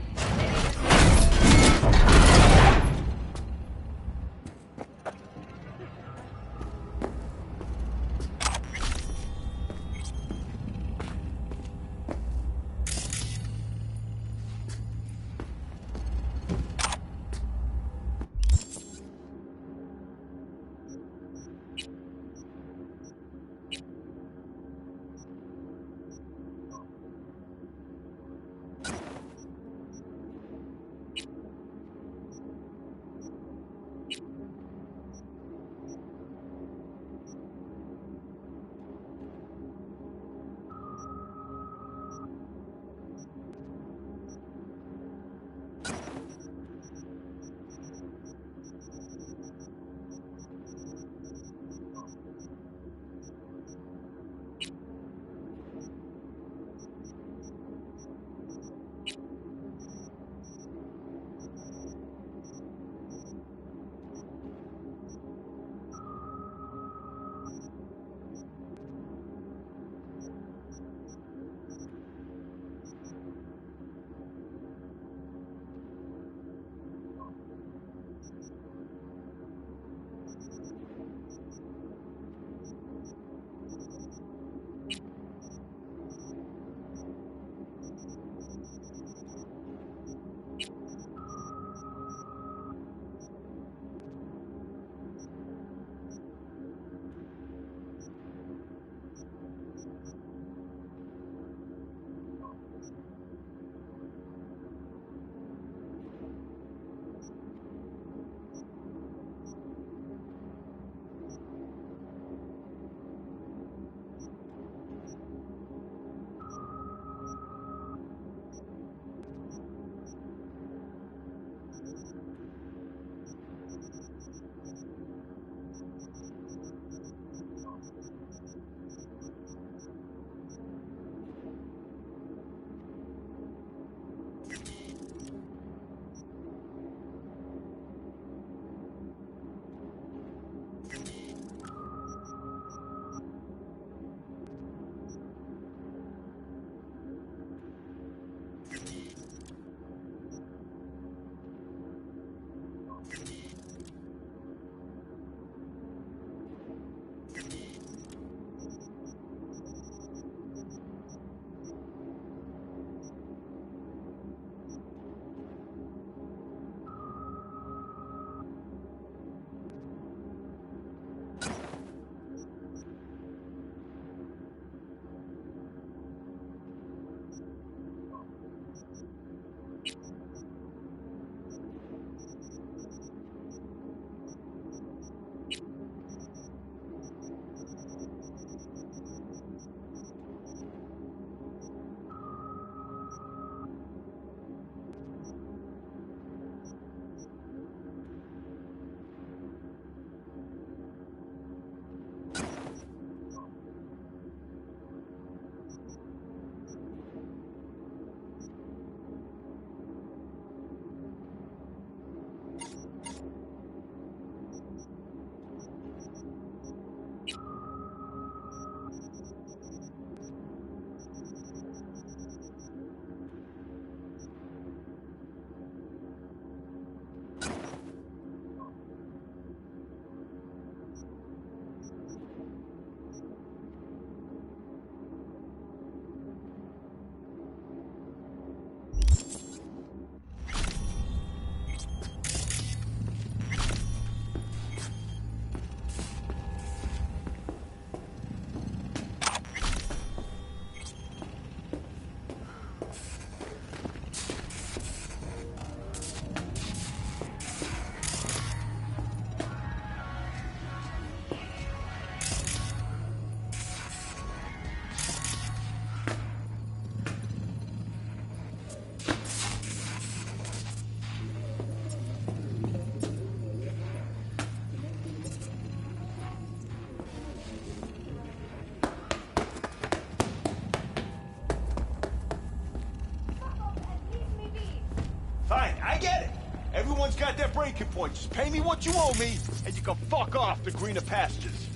Everyone's got their breaking point. Just pay me what you owe me, and you can fuck off to greener pastures.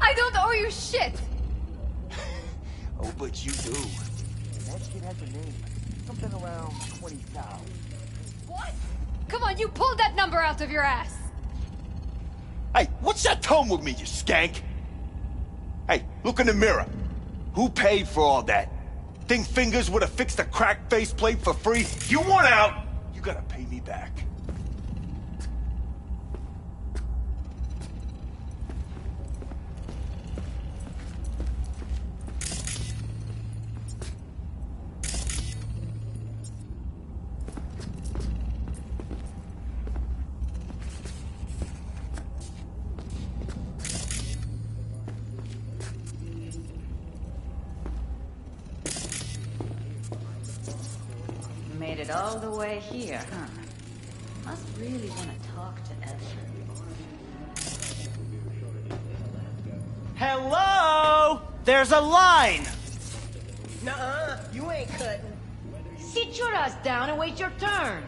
I don't owe you shit! Oh, but you do. That shit has a name. Something around 20,000. What? Come on, you pulled that number out of your ass! Hey, what's that tone with me, you skank? Hey, look in the mirror. Who paid for all that? Think Fingers would have fixed a cracked faceplate for free? You want out, you gotta pay me back. Made it all the way here, huh? Must really want to talk to Evelyn. Hello? There's a line! Nuh-uh, you ain't cutting. Sit your ass down and wait your turn.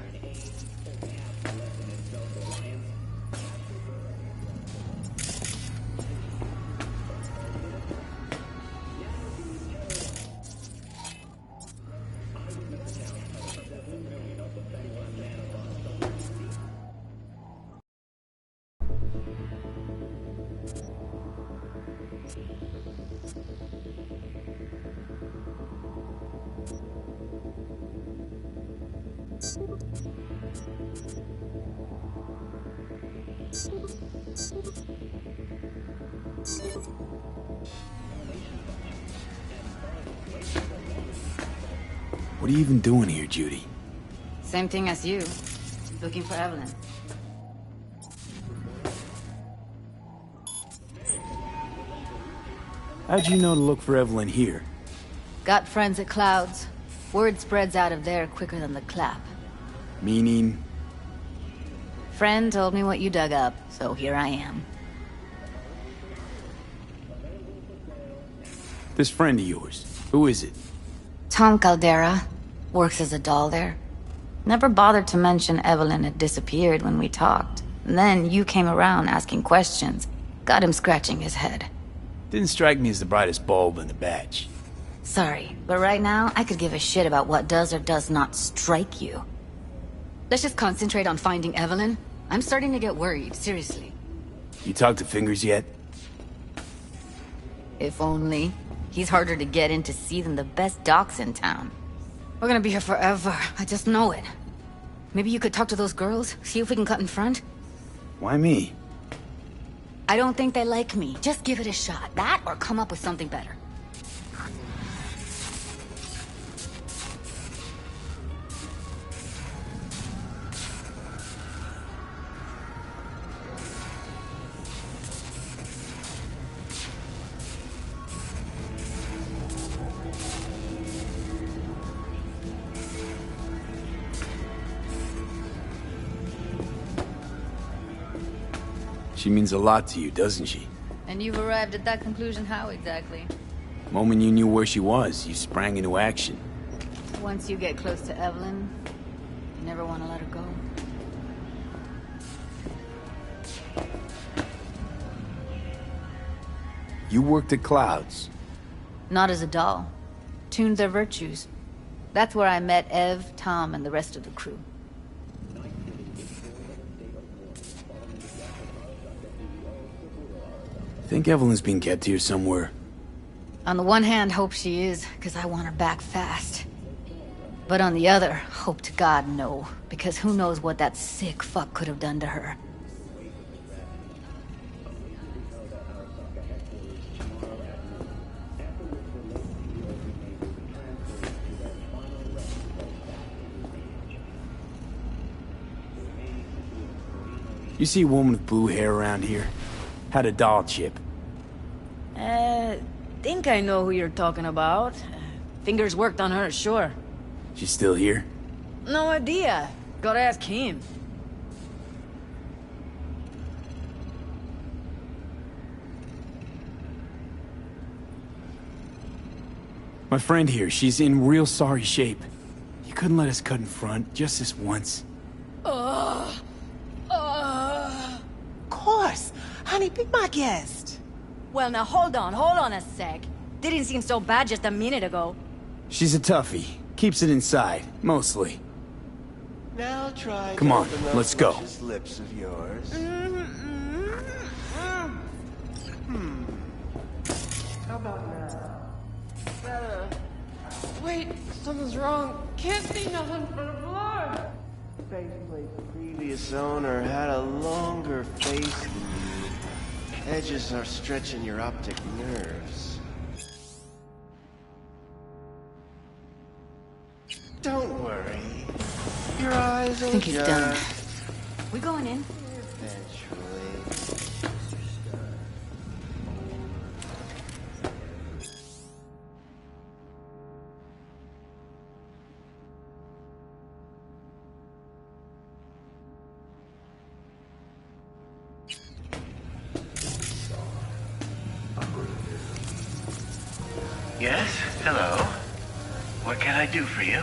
What are you even doing here, Judy? Same thing as you. Looking for Evelyn. How'd you know to look for Evelyn here? Got friends at Clouds. Word spreads out of there quicker than the clap. Meaning? Friend told me what you dug up, so here I am. This friend of yours, who is it? Tom Caldera. Works as a doll there. Never bothered to mention Evelyn had disappeared when we talked. And then you came around asking questions. Got him scratching his head. Didn't strike me as the brightest bulb in the batch. Sorry, but right now, I could give a shit about what does or does not strike you. Let's just concentrate on finding Evelyn. I'm starting to get worried, seriously. You talked to Fingers yet? If only. He's harder to get in to see than the best docs in town. We're gonna be here forever, I just know it. Maybe you could talk to those girls, see if we can cut in front? Why me? I don't think they like me. Just give it a shot. That or come up with something better. She means a lot to you, doesn't she? And you've arrived at that conclusion how exactly? The moment you knew where she was, you sprang into action. Once you get close to Evelyn, you never want to let her go. You worked at Clouds. Not as a doll. Tuned their virtues. That's where I met Ev, Tom, and the rest of the crew. Think Evelyn's being kept here somewhere? On the one hand, hope she is, because I want her back fast. But on the other, hope to God no, because who knows what that sick fuck could have done to her. You see a woman with blue hair around here? Had a doll chip. Think I know who you're talking about. Fingers worked on her, sure. She's still here? No idea. Gotta ask him. My friend here, she's in real sorry shape. You couldn't let us cut in front, just this once. Of course. Honey, be my guest. Well, now hold on a sec. Didn't seem so bad just a minute ago. She's a toughie. Keeps it inside, mostly. Now try. Come on, let's go. Those lips of yours. How about now? Better. Wait, something's wrong. Can't see nothing but a blur. Faceplate's previous owner had a longer face than you. Edges are stretching your optic nerves. Don't worry. Your eyes will I think he's done. We going in? Eventually. Yes? Hello? What can I do for you?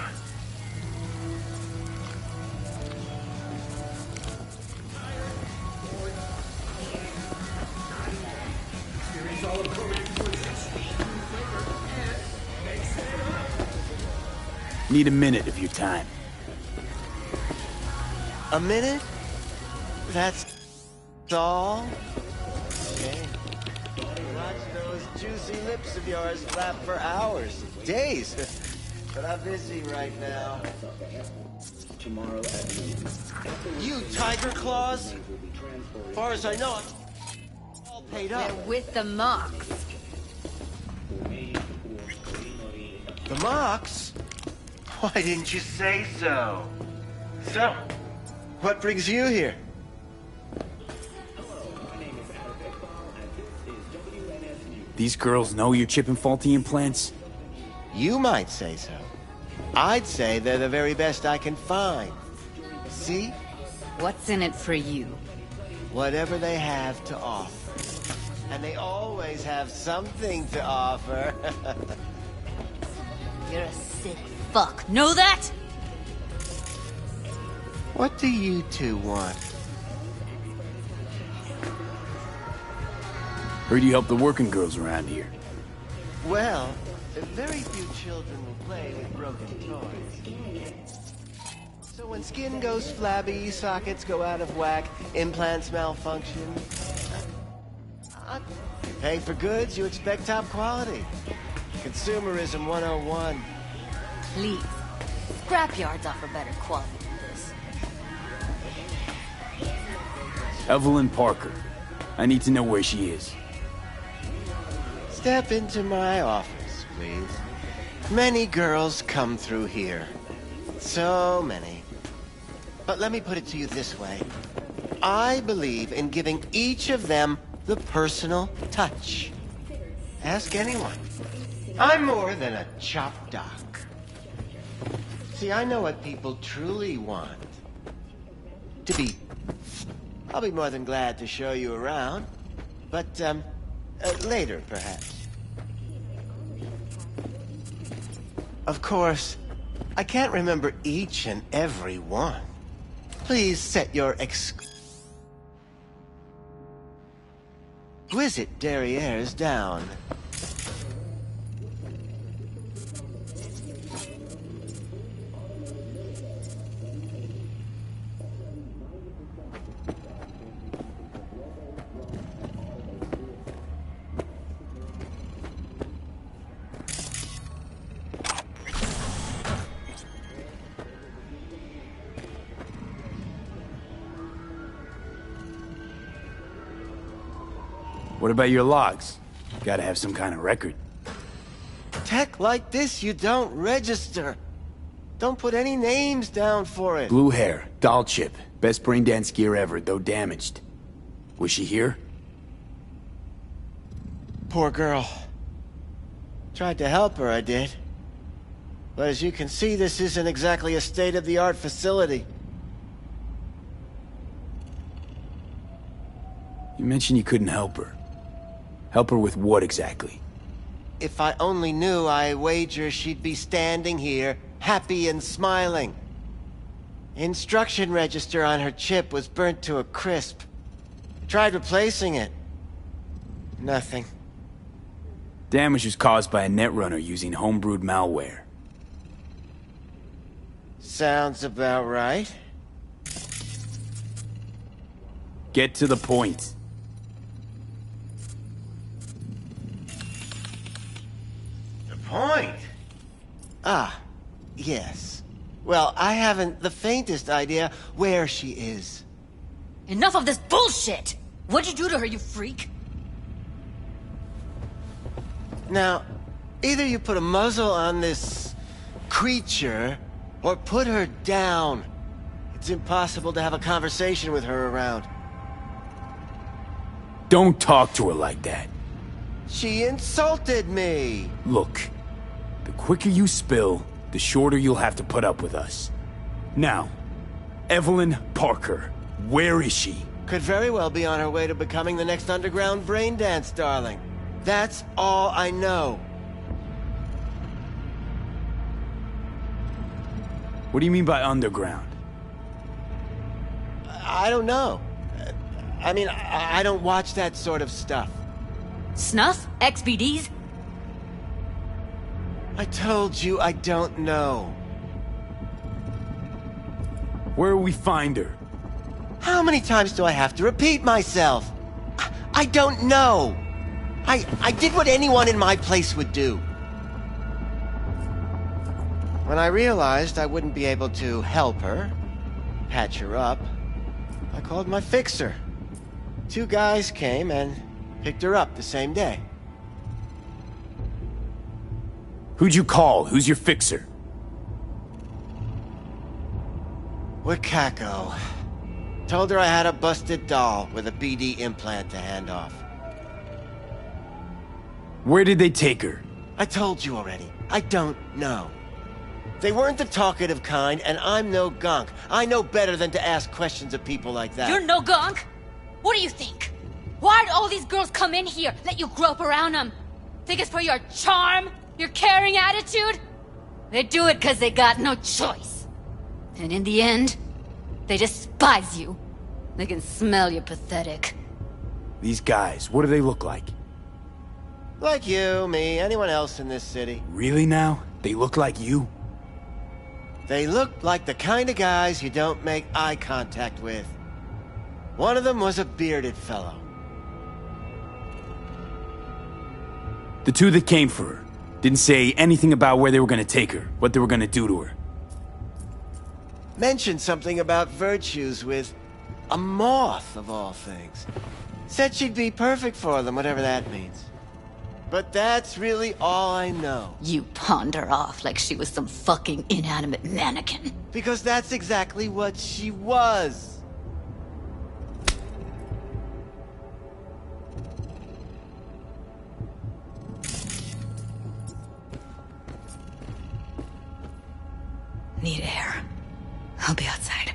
Need a minute of your time. A minute? That's all? Okay. Watch those juicy lips of yours flap for hours, days. But I'm busy right now. Tomorrow at noon. You tiger claws? As far as I know, I'm all paid up. We're with the Mox. The Mox? Why didn't you say so? So, What brings you here? These girls know you're chipping faulty implants? You might say so. I'd say they're the very best I can find. See? What's in it for you? Whatever they have to offer. And they always have something to offer. You're a sick fuck. Know that? What do you two want? Heard you help the working girls around here. Well, very few children will play with broken toys. So when skin goes flabby, sockets go out of whack, implants malfunction. You pay for goods, you expect top quality. Consumerism 101. Please. Scrapyards offer better quality than this. Evelyn Parker. I need to know where she is. Step into my office, please. Many girls come through here. So many. But let me put it to you this way. I believe in giving each of them the personal touch. Ask anyone. I'm more than a chop doc. See, I know what people truly want. To be... I'll be more than glad to show you around. But, later, perhaps. Of course, I can't remember each and every one. Please set your exquisite derrieres down. What about your logs? Gotta have some kind of record. Tech like this, you don't register. Don't put any names down for it. Blue hair, doll chip. Best brain dance gear ever, though damaged. Was she here? Poor girl. Tried to help her, I did. But as you can see, this isn't exactly a state-of-the-art facility. You mentioned you couldn't help her. Help her with what exactly? If I only knew, I wager she'd be standing here, happy and smiling. Instruction register on her chip was burnt to a crisp. Tried replacing it. Nothing. Damage was caused by a netrunner using homebrewed malware. Sounds about right. Get to the point. The point? Ah, yes. Well, I haven't the faintest idea where she is. Enough of this bullshit! What'd you do to her, you freak? Now, either you put a muzzle on this creature, or put her down. It's impossible to have a conversation with her around. Don't talk to her like that. She insulted me! Look, the quicker you spill, the shorter you'll have to put up with us. Now, Evelyn Parker, where is she? Could very well be on her way to becoming the next underground braindance darling. That's all I know. What do you mean by underground? I don't know. I mean, I don't watch that sort of stuff. Snuff? XBDs? I told you I don't know. Where will we find her? How many times do I have to repeat myself? I don't know. I did what anyone in my place would do. When I realized I wouldn't be able to help her, patch her up, I called my fixer. 2 guys came and picked her up the same day. Who'd you call? Who's your fixer? Wakako. Told her I had a busted doll with a BD implant to hand off. Where did they take her? I told you already. I don't know. They weren't the talkative kind, and I'm no gunk. I know better than to ask questions of people like that. You're no gunk? What do you think? Why'd all these girls come in here, let you grope around them? Think it's for your charm? Your caring attitude? They do it because they got no choice. And in the end, they despise you. They can smell you're pathetic. These guys, what do they look like? Like you, me, anyone else in this city. Really now? They look like you? They look like the kind of guys you don't make eye contact with. One of them was a bearded fellow. The 2 that came for her didn't say anything about where they were gonna take her, what they were gonna do to her. Mentioned something about virtues with a moth, of all things. Said she'd be perfect for them, whatever that means. But that's really all I know. You pawned her off like she was some fucking inanimate mannequin. Because that's exactly what she was. Need air. I'll be outside.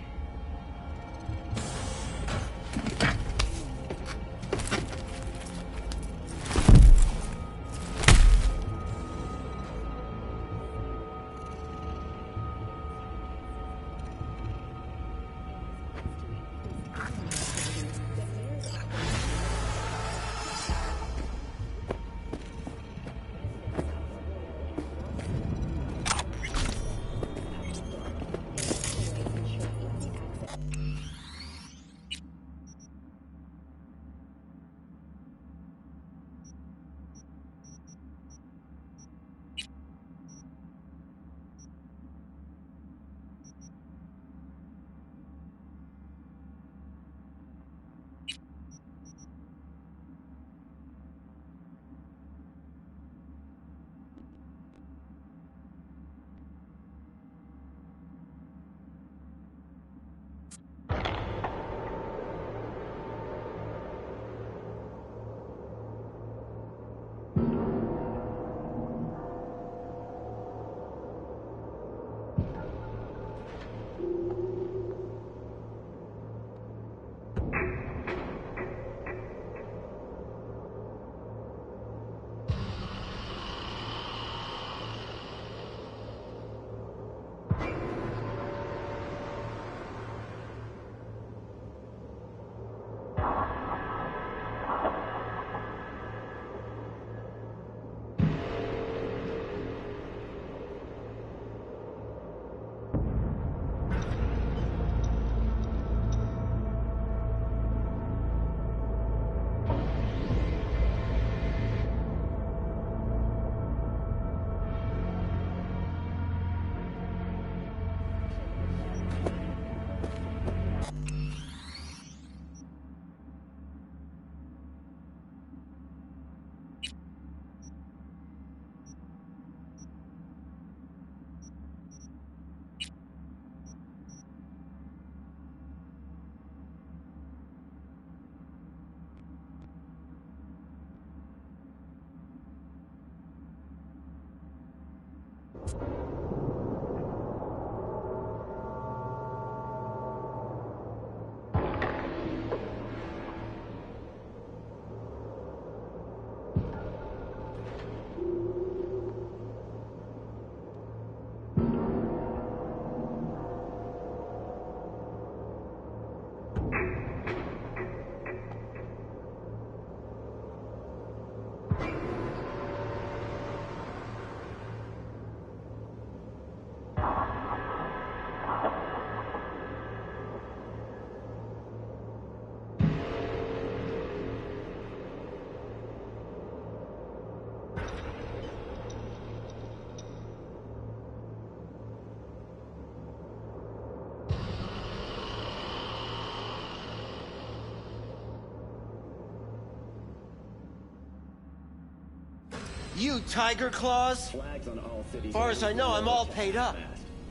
You Tiger Claws? Flags on all cities. As far as I know, I'm all paid up.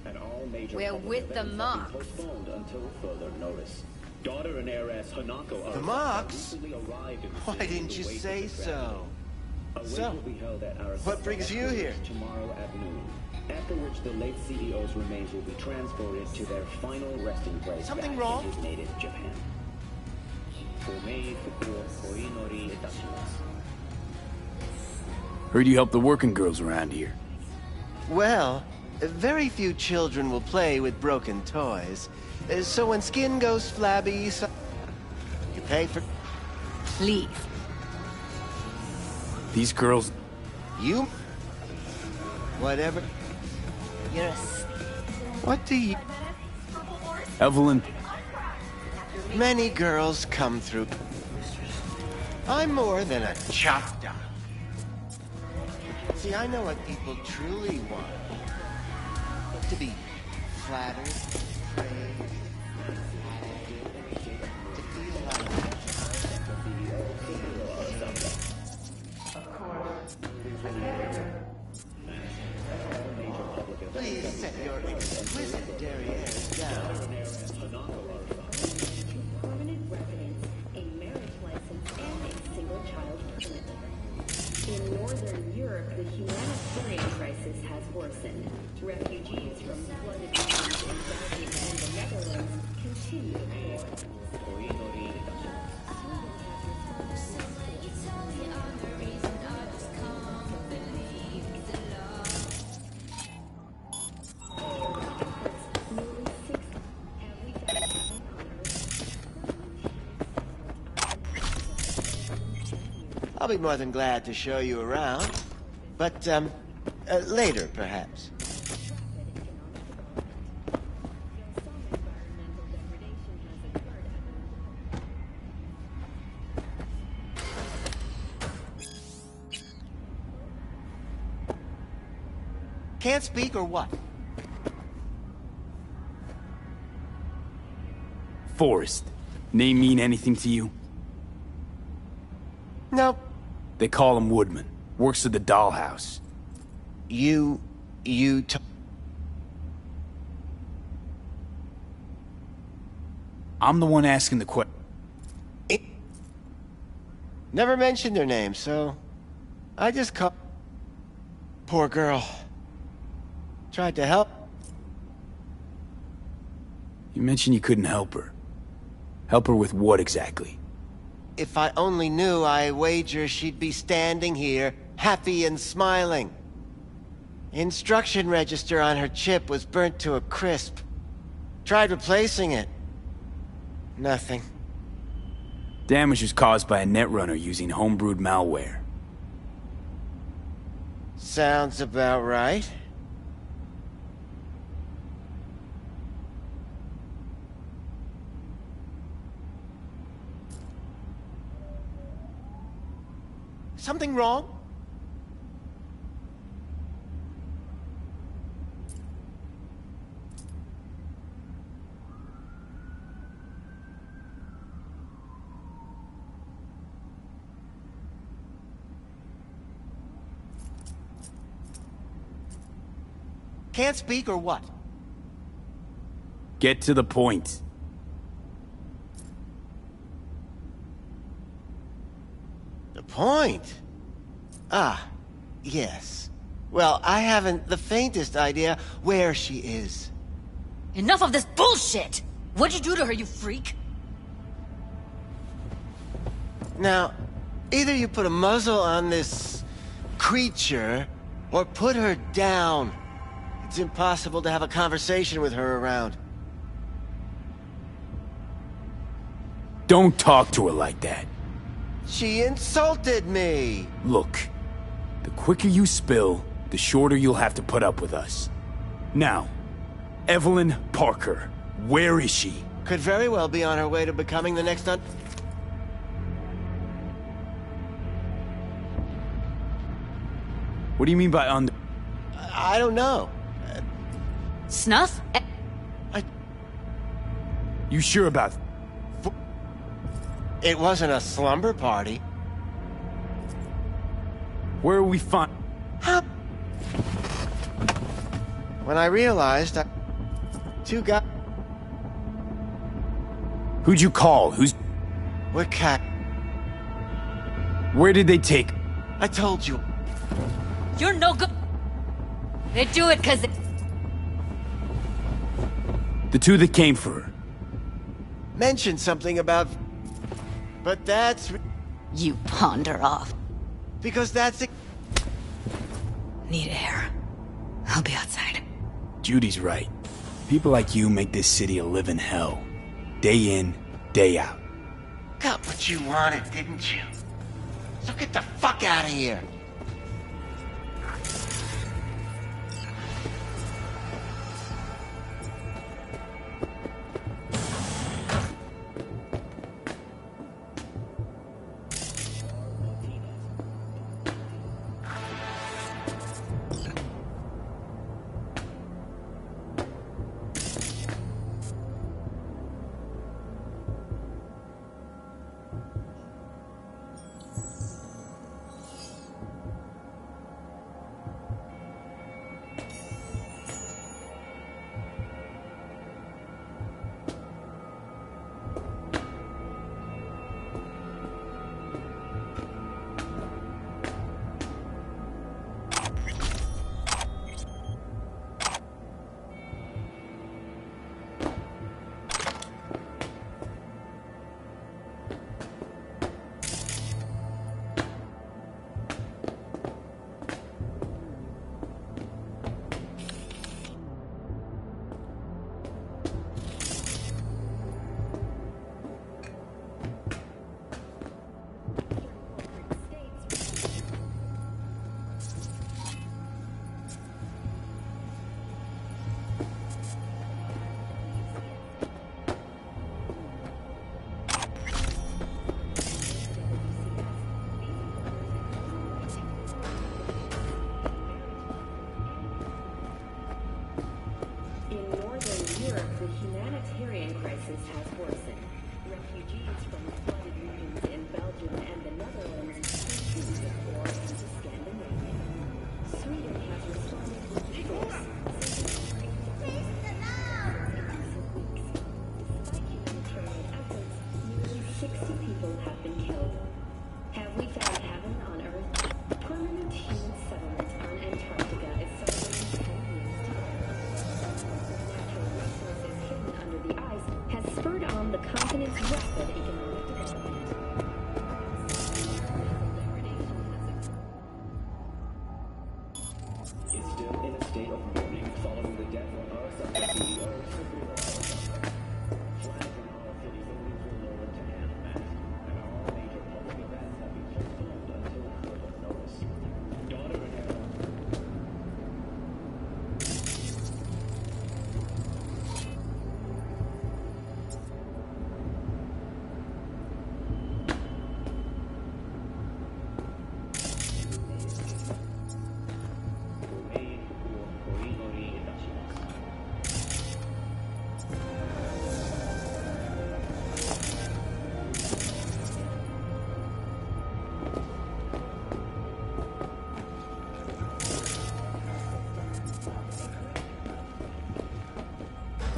And all major We're public with the events have been Mox. postponed until further notice. Daughter and heiress Hanako The Arasaka Mox? recently arrived in the Why city didn't in you the wake say of the so? tragedy. A So, wake will be held at Arasaka what brings you here? tomorrow at noon. After which the late CEO's remains will be transported to their final resting place Something back wrong? in his native Japan. Omei fuku o koinori itashimasu. Heard you help the working girls around here. Well, very few children will play with broken toys. So when skin goes flabby, you pay for... Please. These girls... You... Whatever... You're a... What do you... Evelyn... Many girls come through. I'm more than a chop down. See, I know what people truly want. To be flattered, praised, to feel like... Please set your exquisite derrieres down. Permanent residence, a marriage license, and a single child permit. In Northern Europe, the humanitarian crisis has worsened. Refugees from flooded regions in Belgium and the Netherlands continue to pour. I'll be more than glad to show you around. But, later, perhaps. Can't speak or what? Forrest. Name mean anything to you? Nope. They call him Woodman. Works at the dollhouse. I'm the one asking the question. Never mentioned their name, so... I just call... Poor girl. Tried to help. You mentioned you couldn't help her. Help her with what exactly? If I only knew, I wager she'd be standing here, happy and smiling. Instruction register on her chip was burnt to a crisp. Tried replacing it. Nothing. Damage was caused by a netrunner using homebrewed malware. Sounds about right. Something wrong? Can't speak or what? Get to the point. The point? Ah, yes. Well, I haven't the faintest idea where she is. Enough of this bullshit! What'd you do to her, you freak? Now, either you put a muzzle on this creature, or put her down. It's impossible to have a conversation with her around. Don't talk to her like that. She insulted me! Look, the quicker you spill, the shorter you'll have to put up with us. Now, Evelyn Parker, where is she? Could very well be on her way to becoming the next What do you mean by I don't know. Snuff? You sure about... It wasn't a slumber party. Where are we find... when I realized two guys... Who'd you call? What cat? Where did they take... I told you. You're no good. They do it because The two that came for her. Mentioned something about... But that's... You ponder off. Because that's it. Need air. I'll be outside. Judy's right. People like you make this city a living hell. Day in, day out. Got what you wanted, didn't you? So get the fuck out of here.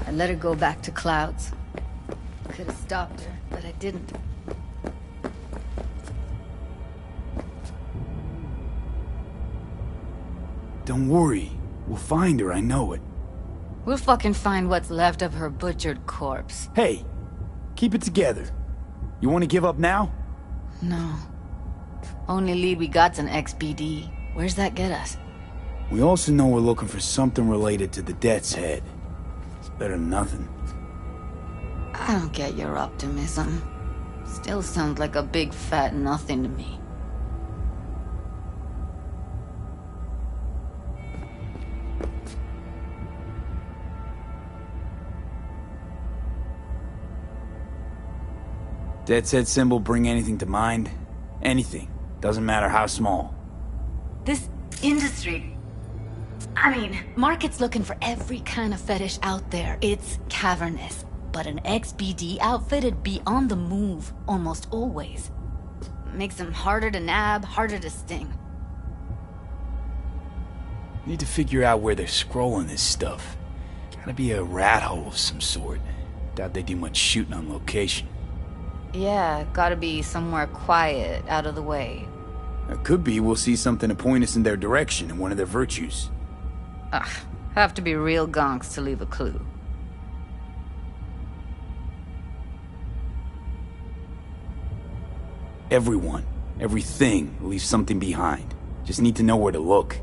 I let her go back to Clouds. Could have stopped her, but I didn't. Don't worry. We'll find her, I know it. We'll fucking find what's left of her butchered corpse. Hey, keep it together. You want to give up now? No. Only lead we got's an XBD. Where's that get us? We also know we're looking for something related to the Death's Head. It's better than nothing. I don't get your optimism. Still sounds like a big fat nothing to me. Death's Head symbol bring anything to mind? Anything. Doesn't matter how small. This industry... I mean, market's looking for every kind of fetish out there. It's cavernous. But an XBD outfit'd be on the move, almost always. Makes them harder to nab, harder to sting. Need to figure out where they're scrolling this stuff. Gotta be a rat hole of some sort. Doubt they do much shooting on location. Yeah, gotta be somewhere quiet, out of the way. It could be we'll see something to point us in their direction in one of their virtues. Ugh, have to be real gonks to leave a clue. Everyone, everything leaves something behind. Just need to know where to look.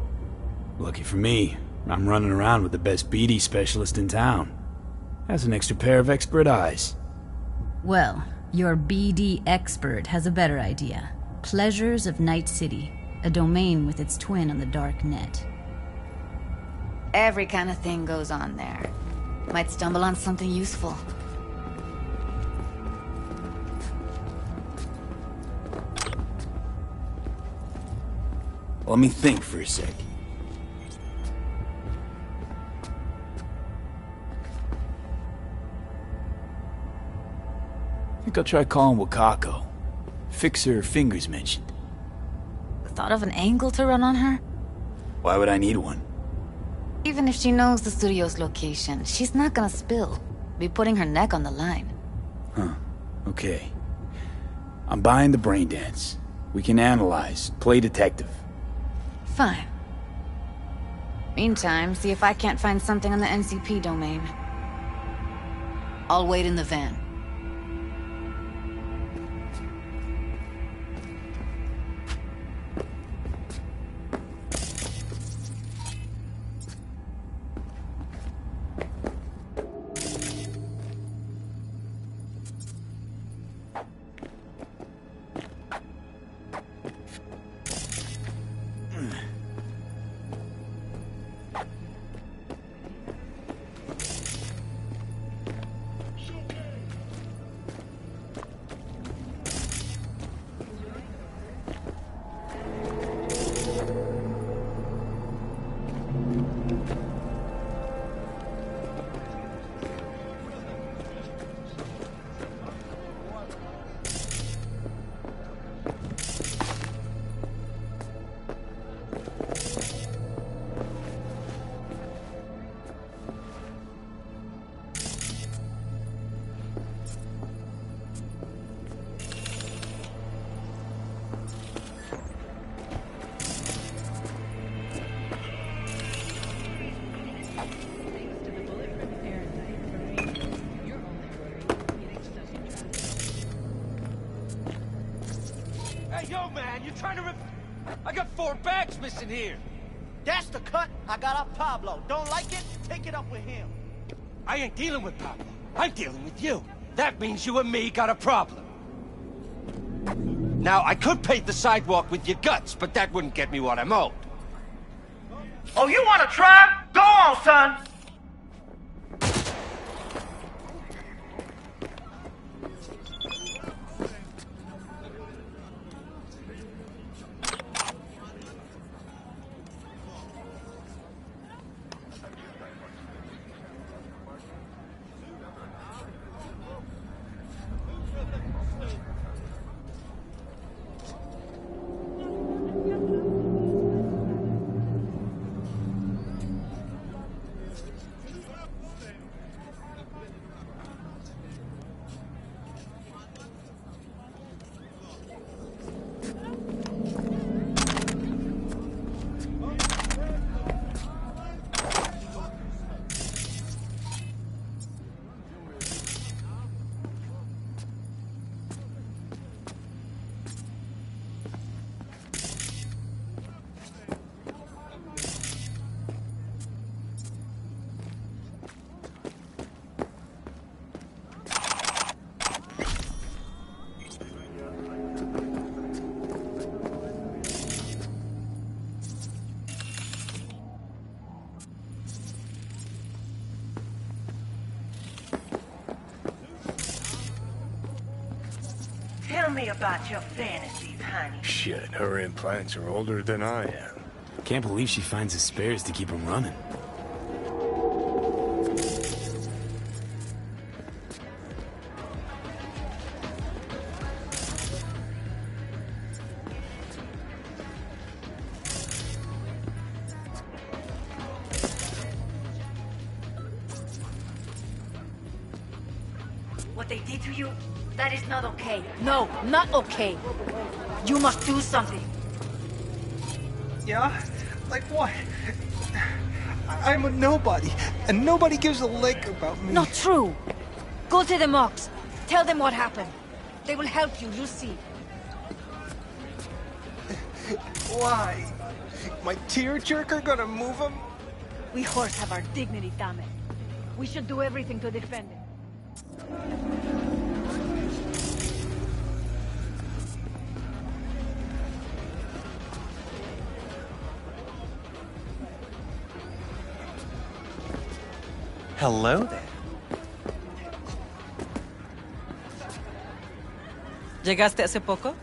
Lucky for me, I'm running around with the best BD specialist in town. Has an extra pair of expert eyes. Well, your BD expert has a better idea. Pleasures of Night City, a domain with its twin on the dark net. Every kind of thing goes on there. Might stumble on something useful. Let me think for a sec. Think I'll try calling Wakako. Fix her fingers mentioned. Thought of an angle to run on her? Why would I need one? Even if she knows the studio's location, she's not gonna spill. Be putting her neck on the line. Huh. Okay. I'm buying the brain dance. We can analyze, play detective. Fine. Meantime, see if I can't find something on the NCP domain. I'll wait in the van. Hey, yo, man, you trying to rip... I got 4 bags missing here. That's the cut I got off Pablo. Don't like it? Take it up with him. I ain't dealing with Pablo. I'm dealing with you. That means you and me got a problem. Now, I could paint the sidewalk with your guts, but that wouldn't get me what I'm owed. Oh, you want to try? Go on, son. Tell me about your fantasies, honey. Shit, her implants are older than I am. Can't believe she finds the spares to keep him running. What they did to you, that is not okay. No, not okay. You must do something. Yeah? Like what? I'm a nobody, and nobody gives a lick about me. Not true. Go to the mocks. Tell them what happened. They will help you, you'll see. Why? My tearjerker gonna move him? We horse have our dignity, damn it. We should do everything to defend it. Hello there. ¿Llegaste hace poco?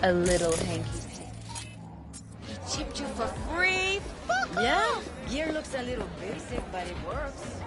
A little hanky. He chipped you for free? Fuck Yeah, gear looks a little basic, but it works.